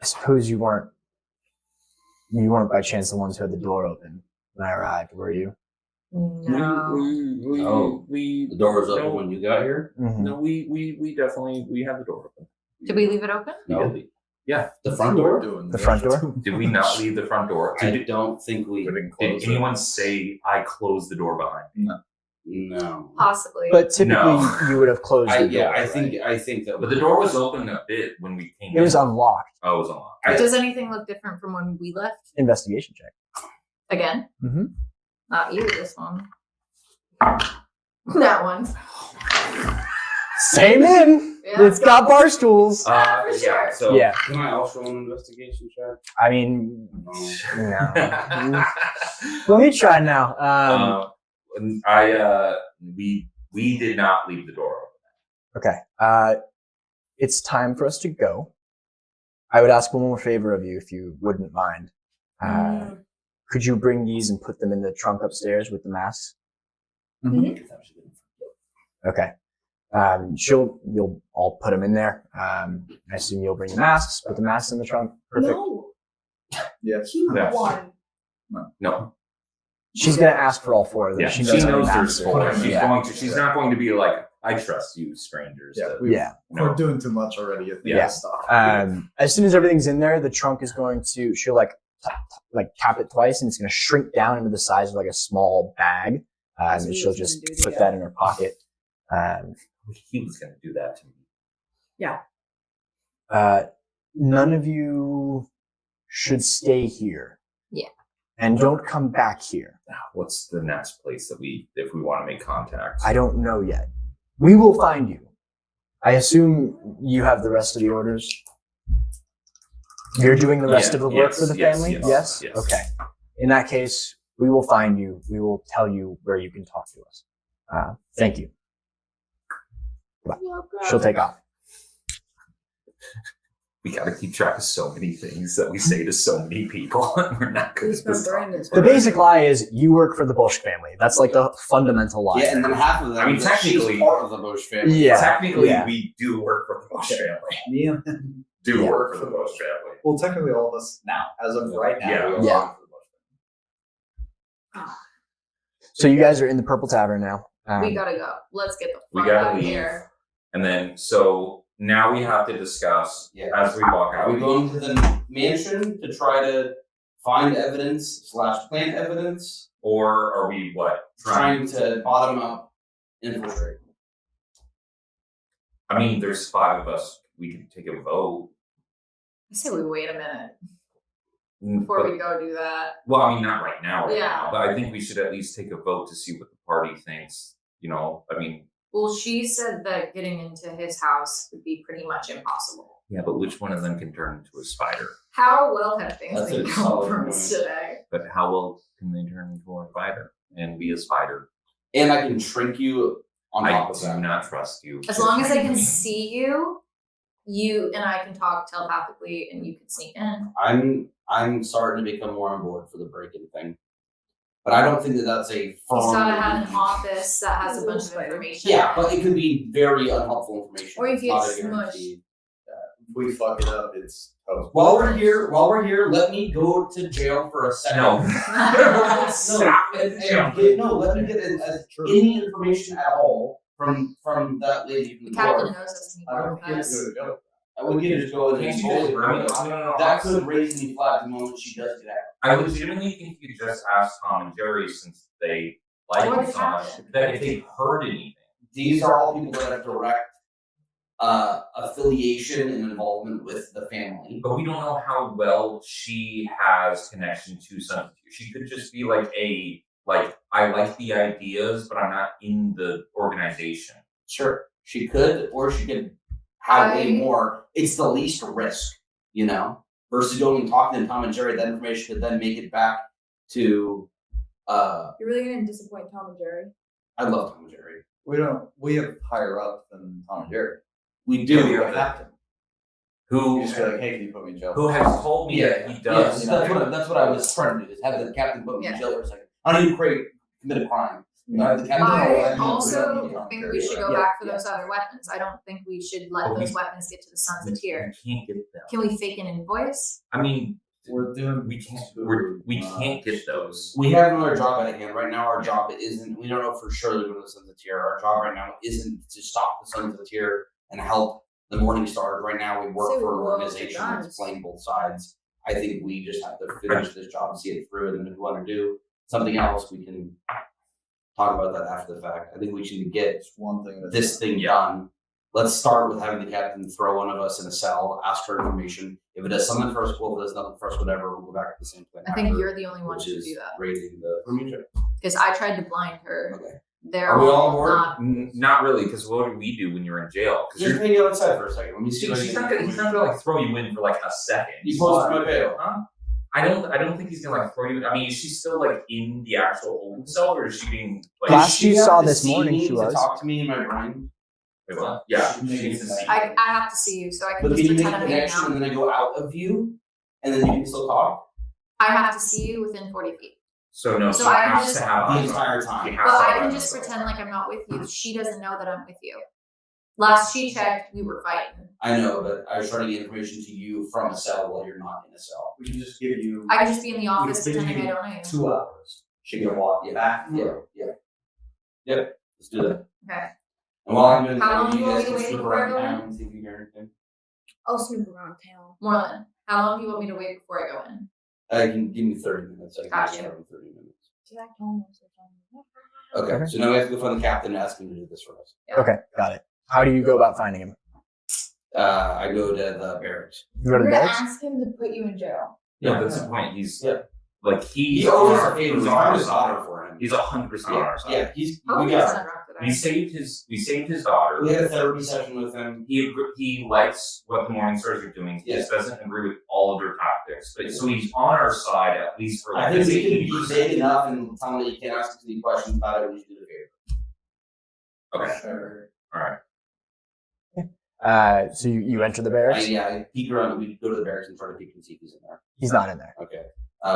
I suppose you weren't by chance the ones who had the door open when I arrived, were you? No. The door was open when you got here? Mm-hmm. No, we definitely had the door open. Did we leave it open? No. Yeah. The front door? The front door? Did we not leave the front door? I don't think we. Did anyone say I closed the door behind me? No. Possibly. But typically No. you would have closed the door. Yeah, I right? think that. But the door was open a bit when we came in. It was unlocked. Oh, it was unlocked. Does anything look different from when we left? Investigation check. Again? Mm-hmm. Not you, this one. That one. Same in. Yeah. It's got bar stools. For sure. Yeah. So Yeah. Can I also roll an investigation check? I mean, No. no. Let me try now. We did not leave the door open. Okay. It's time for us to go. I would ask one more favor of you, if you wouldn't mind. Could you bring these and put them in the trunk upstairs with the masks? Okay. You'll all put them in there. I assume you'll bring the masks, put the masks in the trunk. Perfect. No. Yes. Keep Yes. one. No. She's gonna ask for all four of them. Yeah. She She knows, how many knows there's masks there four. are. She's Yeah. going to. She's not going to be like, I trust you, strangers. Yeah, to- we're doing too much already. At the Yeah. stuff. As soon as everything's in there, the trunk is going to. She'll like tap it twice, and it's gonna shrink down into the size of like a small bag. That's And what she'll he was just gonna do, put yeah. that in her pocket. He was going to do that to me. None of you should stay here. Yeah. And don't come back here. Now, what's the next place that if we want to make contact? I don't know yet. We will find you. I assume you have the rest of the orders. You're doing the rest of the work for the family? Yes. Okay. In that case, we will find you. We will tell you where you can talk to us. Thank you. Bye. She'll take off. We got to keep track of so many things that we say to so many people. We're not good Who's at this. Brandon's The basic lie is you work for the Bush family. That's like the fundamental lie. Yeah, and then half of them. I mean, is that technically- she's part of the Bush family. Yeah. Technically, yeah. we do work for the Bush family. Me and him. Do Yeah. work for the Bush family. Well, technically, all of us now, as of right now, Yeah. we are Yeah. working for the Bush. So you guys are in the Purple Tavern now. We gotta go. Let's get the We fuck gotta out of leave. here. And then, so now we have to discuss Yeah. as we walk out. Are we going to the mansion to try to find evidence / plant evidence? Or are we what? Trying to bottom up infiltrate? I mean, there's 5 of us. We can take a vote. I say we wait a minute But- before we go do that. Well, I mean, not right now, Yeah. but I think we should at least take a vote to see what the party thinks. You know, I mean, Well, she said that getting into his house would be pretty much impossible. yeah, but which one of them can turn into a spider? How well have things That's been a going solid for point. us today? But how well can they turn into a spider and be a spider? And I can shrink you on I top of do that. not trust you. As long as I can see you, you and I can talk telepathically and you can sneak in. I'm starting to become more on board for the break-in thing, but I don't think that that's a firm. He's gotta have an office that has a bunch of information. Yeah, but it could be very unhelpful information. Or you It's get not a smushed. guarantee. If we fuck it up, it's toast. While we're here, let me go to jail for a second. No. No, let me get any information at all from that lady from The the captain door. knows us and he I don't broke care to us. go to jail. We can just go and Can't you totally just- I mean, bring it. no. That could raise any flag the moment she does that. I legitimately think you could just ask Tom and Jerry since they like What so much happened? that if they heard anything, These are all people that have direct affiliation and involvement with the family. but we don't know how well she has connection to Sons of Tyr. She could just be like I like the ideas, but I'm not in the organization. Sure, she could, or she could have way I- more. It's the least risk, you know, versus going and talking to Tom and Jerry. That information could then make it back to. You're really gonna disappoint Tom and Jerry. I love Tom and Jerry. We have higher up than Tom and Jerry. We do. Yeah, We have captain. Who You just be like, hey, can you put me in jail? who has told me that he Yes, does? that's what I was trying to do. Is have the captain put me in Yeah. jail for a second. I don't even commit a crime. Have the captain. I we also don't need think we should go Yeah, back for yeah. those other weapons. I don't think we should let Oh, those weapons get to the Sons of Tyr. We can't get them. Can we fake an invoice? I mean, We're doing. we can't get those. We have another job at hand. Right now, our job isn't, we don't know for sure they're going to the Sons of Tyr. Our job right now isn't to stop the Sons of Tyr and help the Morning Stars. Right now, we work So for an we roll the organization that's dice. playing both sides. I think we just have to finish this job, see it through, and then if we want to do something else, we can talk about that after the fact. I think we should get It's one thing. That's this thing done. Let's start with having the captain throw one of us in a cell, ask for information. If it does something for us, cool. If it does nothing for us, whatever, we'll go back to the same plan. I think after, you're the only one which who should is do that. raising the permission. Because I tried to blind her. Okay. They're Are we all on board? not. Not really, because what do we do when you're in jail? Because Just hang outside for a second. Let me see. he's not gonna like throw you in for like a second. You posted my bail. Huh? I don't think he's gonna like throw you in. I mean, is she still like in the actual holding cell, or is she being like? Last Does she you have saw to this see morning, me she to was. talk to me in my brain. Wait, what? Yeah, she needs to see. I have to see you, so I can But just can you make pretend a I'm here connection now. and then I go out of you, and then you can still talk I have to see you within 40 feet. So no, So she I has just- to have the eyes on entire her. time. She has But to I have can eyes just on her. pretend like I'm not with you. She doesn't know that I'm with you. Last she checked, we were fighting. I know, but I was trying to get information to you from a cell while you're not in a cell. We can just give you I can just be in the office give pretending I you don't know you. 2 hours. She can walk you back. Yeah. Let's do that. Okay. And while I'm doing How long that, do you you want guys me to can wait snoop before I around go in? town and see if you hear anything. I'll snoop around town. Morlin, how long do you want me to wait before I go in? I can give me 30 minutes. I can Gotcha. start in 30 minutes. Should I tell him? Okay, so now we have to go find the captain and ask him to do this for us. Yeah. Okay, got it. How do you go about finding him? I go to the barracks. You go to We're the gonna barracks? ask him to put you in jail. Yeah, that's the point. He's Yeah. like He owes our favor. he's We on found our his side. daughter for him. He's 100% on our side. Yeah, he's. Hope We he's got. not drunk today. We saved his daughter. We had a therapy session with him. He likes what the Morning Stars are doing. He just Yeah. doesn't agree with all of their tactics. But so he's on our side at least for I like think this we can be 80%. vague enough and tell him that you can't ask us any questions about it. We should do the favor. Okay. All right. So you enter the barracks? I peek around. We go to the barracks and try to peek and see if he's in there. He's not in there. Okay.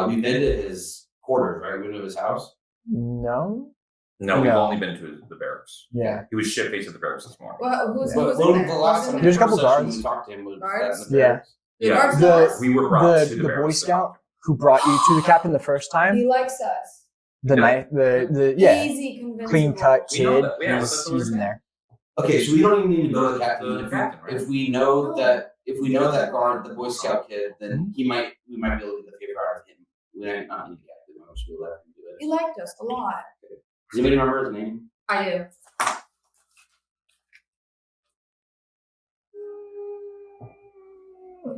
We've been to his quarters, right? We've been to his house. No? No, we've No. only been to the barracks. Yeah. He was shit faced at the barracks this morning. Well, who's But in when there? the last Who's in time There's a there? couple session guards. we talked to him was Guards? at the Yeah. barracks. The Yeah. guards The- love us. We were brought to The the Boy barracks. Scout who brought you to the captain the first He time, likes us. the Easy convincible. clean cut We know kid, that. Yeah, that's what he's we're in there. Okay, so we don't even need to go to the captain. The captain, right? If we know that guard, the Boy Scout kid, then we might be able to get the favor out of him. We might not need the captain. We should let him do He it. liked us a lot. Does anybody remember his name? I do.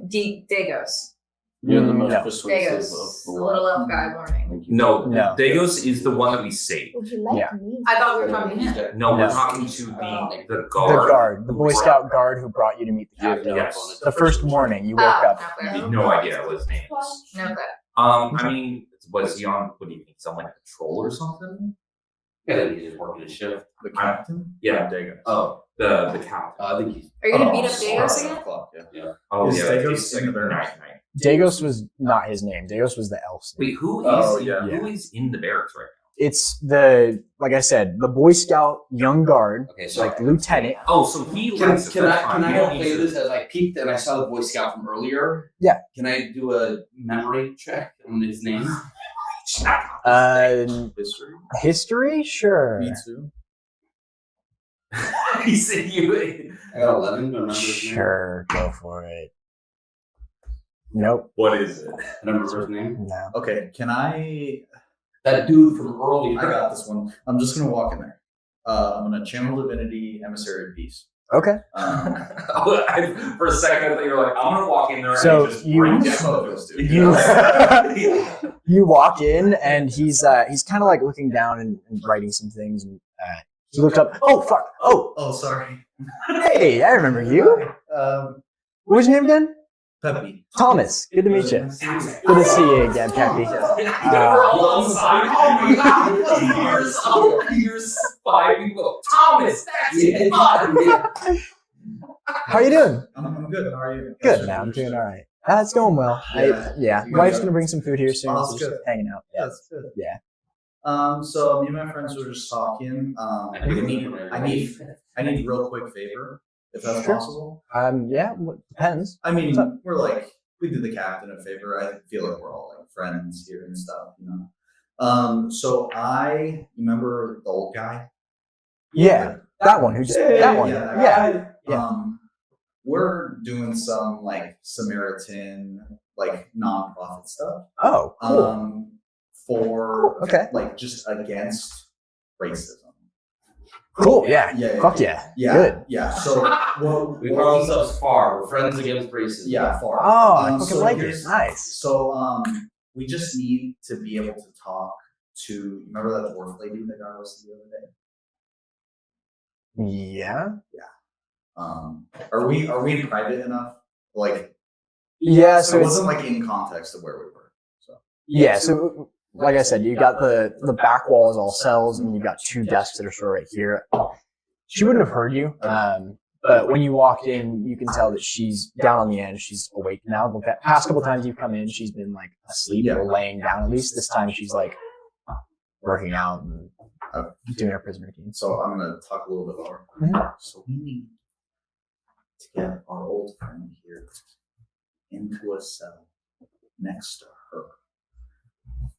Dagos. You're the most No. persuasive of Dagos. the The little lot. elf guy warning. No, No. Dagos is the one that we saved. Well, he liked Yeah. me. I thought we were talking to He's him. dead. No, we're No. talking to the The guard. guard, the Boy Scout guard who brought you to meet the captain. Yes. The first morning you woke Oh, up. no I clear. have no idea what his name is. No clear. I mean, was he on? What do you think? He's on like patrol or something? Yeah, then he's just working his shift. The captain? Yeah, Dago. Oh, the captain. I think he's. Are you gonna Oh, beat up sorry. Dagos again? Yeah. Oh Is yeah, Dagos he's in the like barracks? night. Dagos was not his name. Dagos was the elf's name. Wait, who is? Oh, yeah. Who is in the barracks right It's like I said, the Boy Scout young guard, Okay, so like lieutenant. now? Oh, so he Can likes the first I time. He don't play need to- this as I peeked and I saw the Boy Scout from earlier? Yeah. Can I do a memory check on his name? History. History, sure. Me too. he said you. I got 11. But remember his name. Sure, go for it. Nope, What is it? Remember his name? no. Okay, can I That dude from earlier. I got this one. I'm just gonna walk in there. I'm gonna channel divinity, emissary of peace. Okay. For a second, I thought you were like, I'm gonna walk in there So and just you- bring Yeah, down smoke this dude. You walk in and he's kind of like looking down and writing some things, and he looked up. Oh fuck! Oh, Oh, sorry. hey, I remember you. What was your name again? Peppy. Thomas. Good to meet you. Good to see you again, Peppy. We're all outside. Oh my god! Here's 5 people. Thomas, that's it. How you doing? I'm good. How are you? Good, man. I'm doing all right. It's going well. Yeah. Wife's gonna bring some food here soon. Oh, So that's just good. hanging out. Yeah, that's good. Yeah. So me and my friends were just talking. I need real quick favor, if that's Sure. possible. Yeah. Depends. I mean, What's up? we're like, we did the captain a favor. I feel like we're all like friends here and stuff, you know. So you remember the old guy? Yeah. That one. Who just? That one. Yeah. Yeah. that guy. We're doing some like Samaritan, like nonprofit stuff. Oh, cool. For Okay. like just against racism. Cool. Yeah. Yeah. Fuck yeah. Yeah. Good. Yeah. So We call ourselves FAR. We're Friends Against Racism. yeah, far. Oh, I fucking so like it. here's- Nice. So we just need to be able to talk to. Remember that dwarf lady that got us the other day? Yeah. Are we private enough? Like, Yeah. so So it it's wasn't like in context of where we were. So yeah. So like I said, you got the back wall is all cells, and you got 2 desks that are sort of right here. She wouldn't have heard you. But when you walked in, you can tell that she's down on the end. She's awake now. The past couple times you've come in, she's been like asleep or laying down. At least this time she's like working out and doing her prison routine. So I'm gonna talk a little bit lower. Mhm. So we need to get our old friend here into a cell next to her.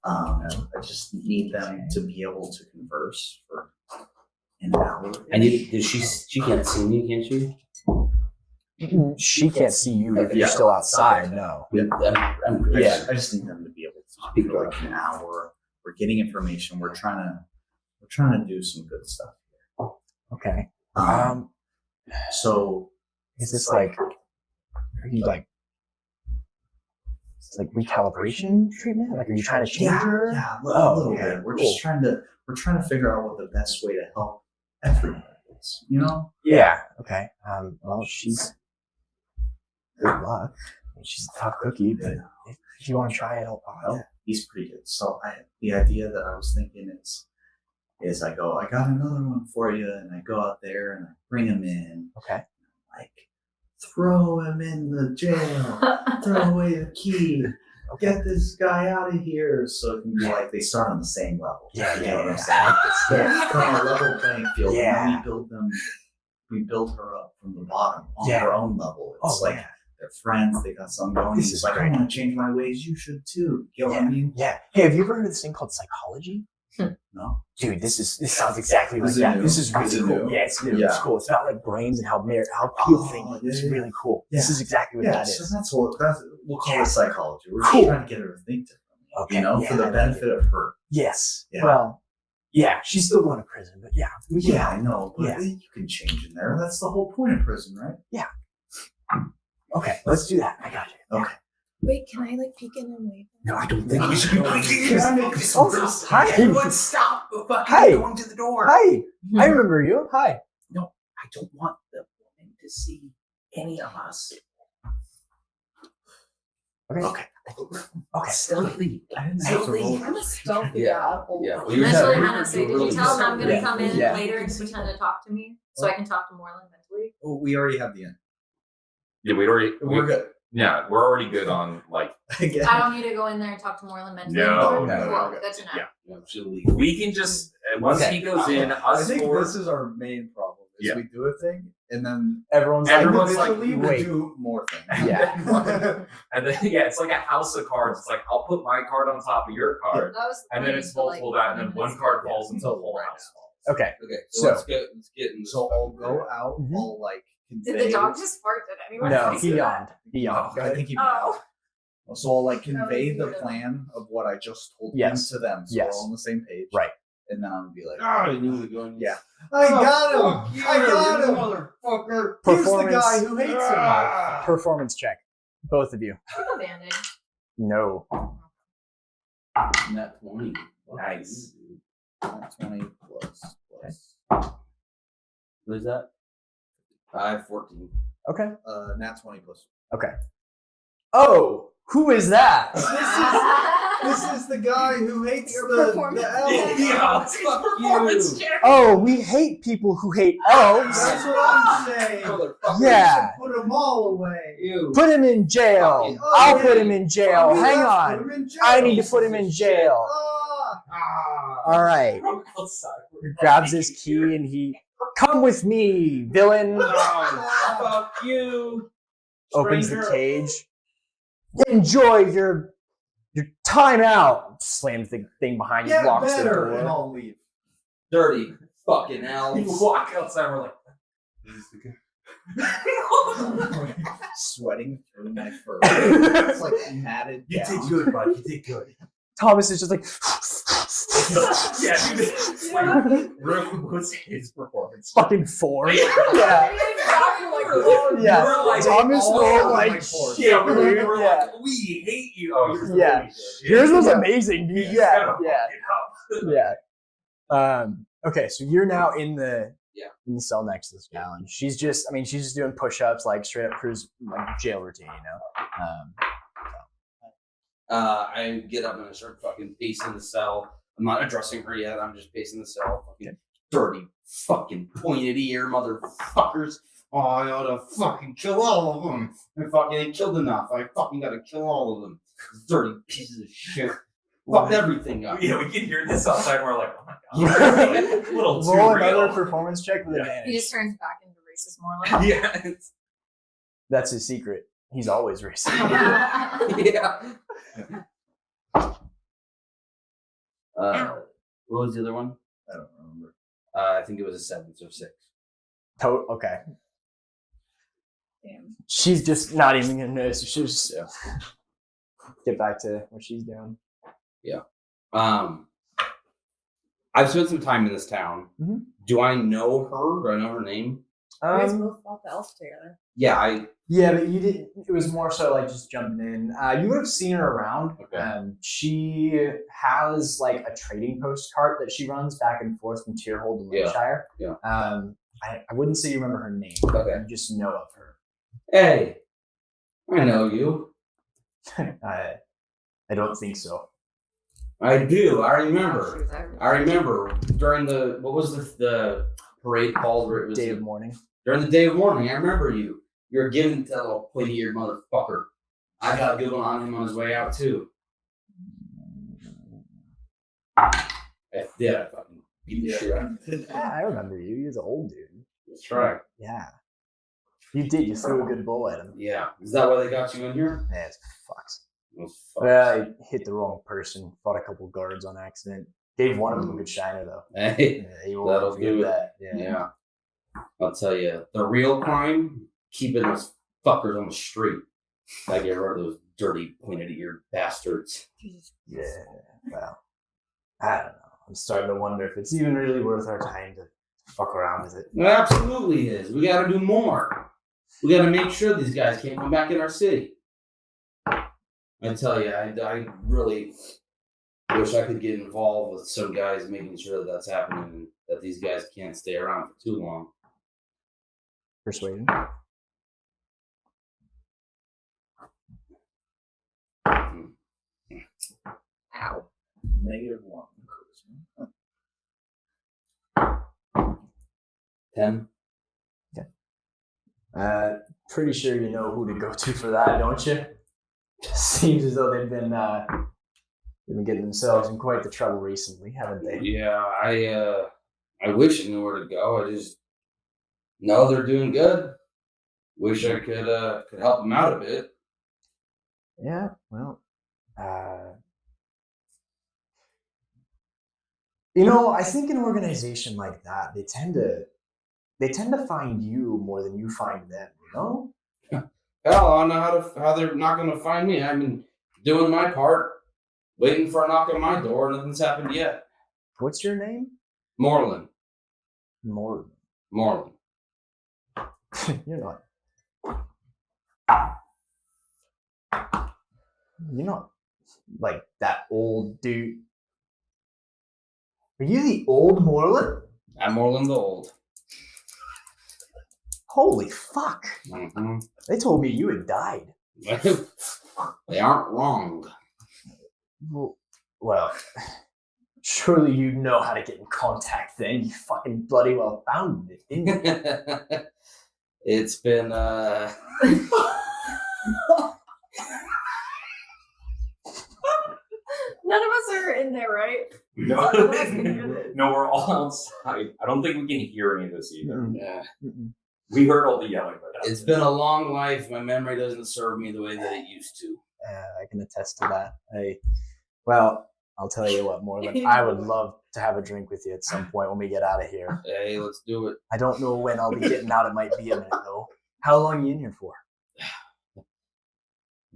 I just need them to be able to converse for an hour. And she can't see me, can she? She can't see you if Yeah. you're still outside. No. I'm I just need them to be able to talk for like an hour. We're getting information. We're trying to do some good stuff. Okay. So Is this like? Are you like? It's like recalibration treatment? Like, are you trying to change her? yeah, a Oh, little okay, bit. We're cool. just trying to figure out what the best way to help everybody is. You know? Yeah. Okay. Well, she's good luck. I mean, she's a tough cookie, but if you want to try it, I'll help. Yeah, he's pretty good. So the idea that I was thinking is I got another one for you, and I go out there and I bring him in, Okay. like throw him in the jail, throw away the key, get this guy out of here. So it can be like they start on the same level. Yeah. You know what I'm Yeah. saying? I like this. Yeah, it's on a level playing field. Yeah. And then we build her up from the bottom on Yeah. her own level. It's like yeah. they're friends, they got something going. This He's is like, great. I want to change my ways, you should too. You know what I mean? Yeah. Hey, have you ever heard of this thing called psychology? No. Dude, this sounds exactly like Is it that. new? This is Is really it cool. new? Yeah, it's new. Yeah. It's cool. It's about like brains and how people think. Oh, It's yeah. really cool. Yeah. This is exactly what Yeah, that so is. that's we'll call Yeah. it psychology. We're Cool. just trying to get her to think differently. Okay. You know, Yeah, for I the like benefit of her. Yes. Yeah. Well, yeah, she's still going to prison, but yeah, we can Yeah, help. I know, but Yeah. you can change in there. That's the whole point of prison, right? Okay, let's do that. I got you. Okay. Wait, can I like peek in and wave? No, I don't think we should be Oh, hi. Everyone stop the fucking Hi. going to the door. Hi. I remember you. Hi. I don't want the woman to see any of us. Okay. Okay. Okay. Stealthy. I didn't have to roll. I'm a stealthy Yeah. asshole. Yeah. Eventually, Yeah. Hannah say, "Did you tell him I'm gonna Yeah. come in Yeah. later and pretend to talk to me so I can talk to Moreland mentally?" Oh, we already have the end. Yeah, we're good. Yeah, we're already good on like Again. I don't need to go in there and talk to Moreland mentally. No, anymore? no, Cool. no. Good to know. Yeah. Absolutely. we can just once Okay. he goes in, I us think four. this is our main problem. Is Yeah. we do a thing and then Everyone's Everyone's like, individually we wait. do more things. Yeah. And then yeah, it's like a house of cards. It's like I'll put my card on top of your card, That was the and then point, it's but, like, multiple that, and then one card falls into the whole Right house. Okay. Okay, So- let's get in. So I'll go out. Mhm. I'll like Did the dog just fart? Did anyone? No, else he do yawned. that? He yawned. Go I ahead. think he. Oh. So I'll like convey the beautiful. plan of what I just told Yes. him to them, so Yes. we're all on the same page. Right. And then I'm gonna be like, I knew we were going. yeah, I got him. you, I got him. motherfucker. He's the Performance. guy who hates him. Performance check. Both of you. Take a bandage. No. Net 20. Nice. Not 20 plus. What is that? I have 14. Okay. Nat 20 plus. Okay. Oh, who is that? This is the guy who hates Your the performance. elves. Yeah, Fuck performance you. check. Oh, we hate people who hate elves. That's what I'm saying. Motherfucker. Yeah. Put them all away. You. Put him in jail. Fucking- I'll yeah. put him in jail. Oh, Hang let's on. put him in jail. I need to put him in jail. Ah. All right. Outside. He grabs his key and he, come with me, villain. Oh, fuck you. Opens the Stranger. cage. Enjoy your time out. Slams the thing behind you, Get locks the better, and door. I'll leave. Dirty fucking We elves. walk outside. We're like, this is the guy. Sweating through my fur. It's like matted You down. did good, bud. You did good. Thomas is just like, Yeah, dude. It's like, Room was his performance. fucking four. Yeah. Yeah. Yeah. We're like, Thomas all rolled on like my board. shit, Yeah, we're dude. like, Yeah. we hate you. Oh, yours was Yeah. really good. Yours was Yeah. amazing, dude. You Yeah. gotta Yeah. fuck it up. Yeah. Okay, so you're now in the Yeah. in the cell next to this gal, and she's just doing push-ups, like straight up cruise like jail routine, I get up and I start fucking pacing the cell. I'm not addressing her yet. I'm just pacing the cell. Fucking dirty, fucking pointed ear motherfuckers. Oh, I ought to fucking kill all of them. I fucking ain't killed enough. I fucking gotta kill all of them. Dirty pieces of shit. Fuck everything up. Yeah, we can hear this outside. And we're like, oh my god, like, a little too Roll another real. performance check with Yeah. advantage. He just turns back into racist more Yeah, it's- That's his secret. He's always racist. like. Yeah. What was the other one? I don't remember. I think it was a 7, so 6. Okay. Damn. She's just not even gonna notice. She'll just get back to what she's doing. I've spent some time in this town. Mhm. Do I know her? Do I know her name? You guys both fought the elf together. Yeah, Yeah, but you didn't. It was more so like just jumping in. You would have seen her around. Okay. She has like a trading post cart that she runs back and forth from Tierhold to Yeah, Lancashire. yeah. I wouldn't say you remember her name. Okay. You just know of her. Hey, I know you. I don't think so. I do. I She remember. was everywhere. I remember during what was the parade called where it was Day of mourning. during the day of mourning. I remember you. You're giving that little pointy-eared motherfucker. I got a good one on him on his way out too. I did. I fucking beat the shit out of him. Yeah, I remember you. You're the old dude. That's right. Yeah. You did. You threw a good bull at him. Yeah. Is that why they got you in here? Yeah, it's fucks. Those fucks. Well, I hit the wrong person. Fought a couple guards on accident. Gave one of them a good shiner though. Hey. Yeah, you won't That'll forget do it. that. Yeah. I'll tell you, the real crime, keeping those fuckers on the street. I get rid of those dirty, pointed-eared bastards. Yeah. Well, I don't know. I'm starting to wonder if it's even really worth our time to fuck around with it. It absolutely is. We got to do more. We got to make sure these guys can't come back in our city. I tell you, I really wish I could get involved with some guys making sure that that's happening and that these guys can't stay around for too long. Persuasion. Ow. -1 charisma. 10? Pretty sure you know who to go to for that, don't you? Seems as though they've been getting themselves in quite the trouble recently, haven't they? Yeah, I wish I knew where to go. I just know they're doing good. Wish I could help them out a bit. Yeah. Well, I think an organization like that, they tend to find you more than you find them. You know? Hell, I don't know how they're not going to find me. I mean, Doing my part, waiting for a knock on my door. Nothing's happened yet. What's your name? Moreland. Morgan. Moreland. You're not like that old dude. Are you the old Moreland? I'm Moreland the Old. Holy fuck. Mm-hmm. They told me you had died. They aren't wrong. Well, surely you know how to get in contact then. You fucking bloody well found it, didn't you? It's been None of us are in there, right? No, None of us can hear this. no, we're all outside. I don't think we can hear any of this either. Mm-mm. yeah. Mm-mm. We heard all the yelling, but It's been a long life. My memory doesn't serve me the way that it used to. I can attest to that. Well, I'll tell you what, Moreland. I would love to have a drink with you at some point when we get out of here. Hey, let's do it. I don't know when I'll be getting out. It might be a minute though. How long are you in here for?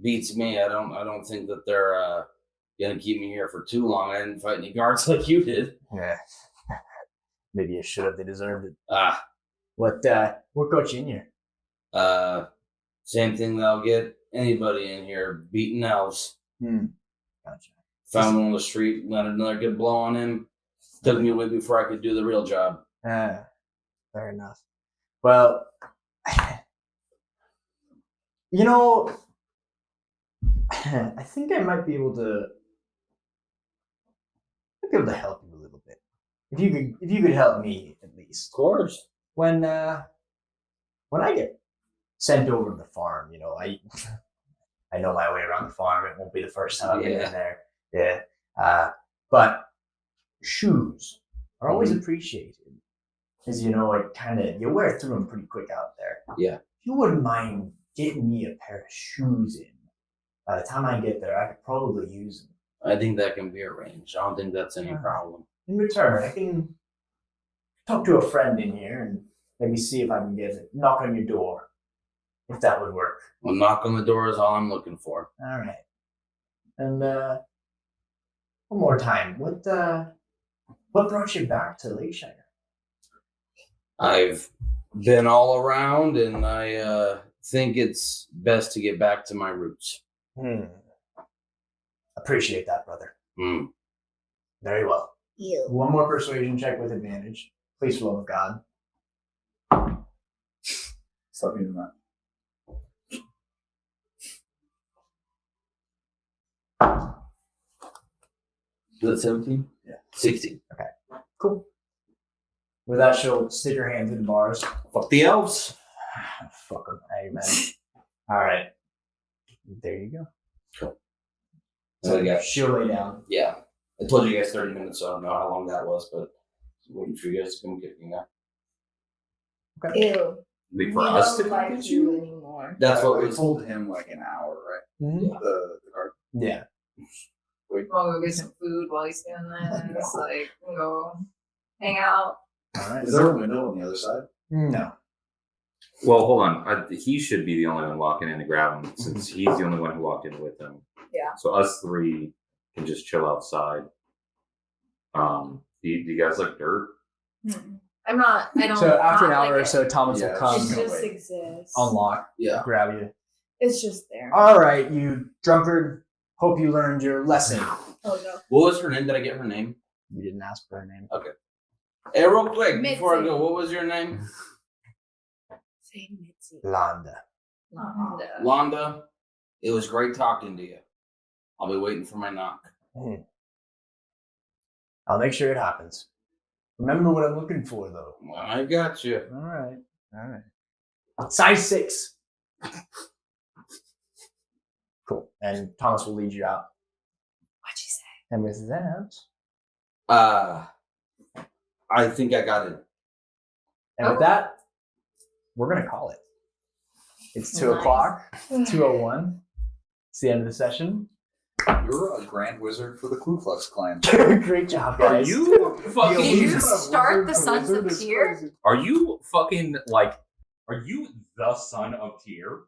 Beats me. I don't think that they're gonna keep me here for too long. I didn't fight any guards like you did. Yeah. Maybe you should have. They deserved it. What got you in here? Same thing that'll get anybody in here, beating elves. Gotcha. Found him on the street, landed another good blow on him. Took me away before I could do the real job. Fair enough. Well, you know, I think I might be able to help you a little bit. If you could help me at least. Of course. When I get sent over to the farm, you know, I know my way around the farm. It won't be the first time I've been in there. Yeah. But shoes are always appreciated. Because, you know, you wear through them pretty quick out there. Yeah. If you wouldn't mind getting me a pair of shoes in, by the time I get there, I could probably use them. I think that can be arranged. I don't think that's any problem. In return, I can talk to a friend in here and maybe see if I can get a knock on your door, if that would work. Well, knock on the door is all I'm looking for. All right. And one more time, what brought you back to Lakeshire? I've been all around, and I think it's best to get back to my roots. Appreciate that, brother. Very well. You. One more persuasion check with advantage. Please, for the love of God. Stop using that. Is that 17? Yeah. 16. Cool. With that, she'll stick her hands in the bars. Fuck the elves. Fuck them. Hey, man. All right. There you go. Cool. So yeah, She'll lay down. yeah. I told you guys 30 minutes, so I don't know how long that was, but waiting for you guys to come get me now. Ew. wait We for us to don't come like get you you. anymore. That's what we we told him like an hour, right? Mhm. The guard. Yeah. We'll go get some food while he's doing this. Like, we'll go hang out. All right. Is there a window on the other side? No. Well, hold on. He should be the only one walking in to grab him since he's the only one who walked in with him. Yeah. So us three can just chill outside. Do you guys like dirt? I'm not. I don't. So after an not hour like or it. so, Thomas Yeah, will come, it's It just wait. exists. unlock, Yeah. grab you. It's just there. All right, you drunkard. Hope you learned your lesson. Oh no. What was her name? Did I get her name? You didn't ask for her name. Hey, real quick, before I Mitzi. go, what was your name? Say Mitzi. Londa. And, Londa. It was great talking to you. I'll be waiting for my knock. I'll make sure it happens. Remember what I'm looking for, though. Well, I got you. All right. All right. Size 6. Cool. And Thomas will lead you out. What'd you say? And with that, I think I got it. and with that, we're gonna call it. It's 2 Nice. o'clock. 2:01. It's the end of the session. You're a grand wizard for the Ku Klux Klan. Great job, Are guys. you Did fucking? you start the Sons of Tyr? Are you fucking like? Are you the son of Tyr?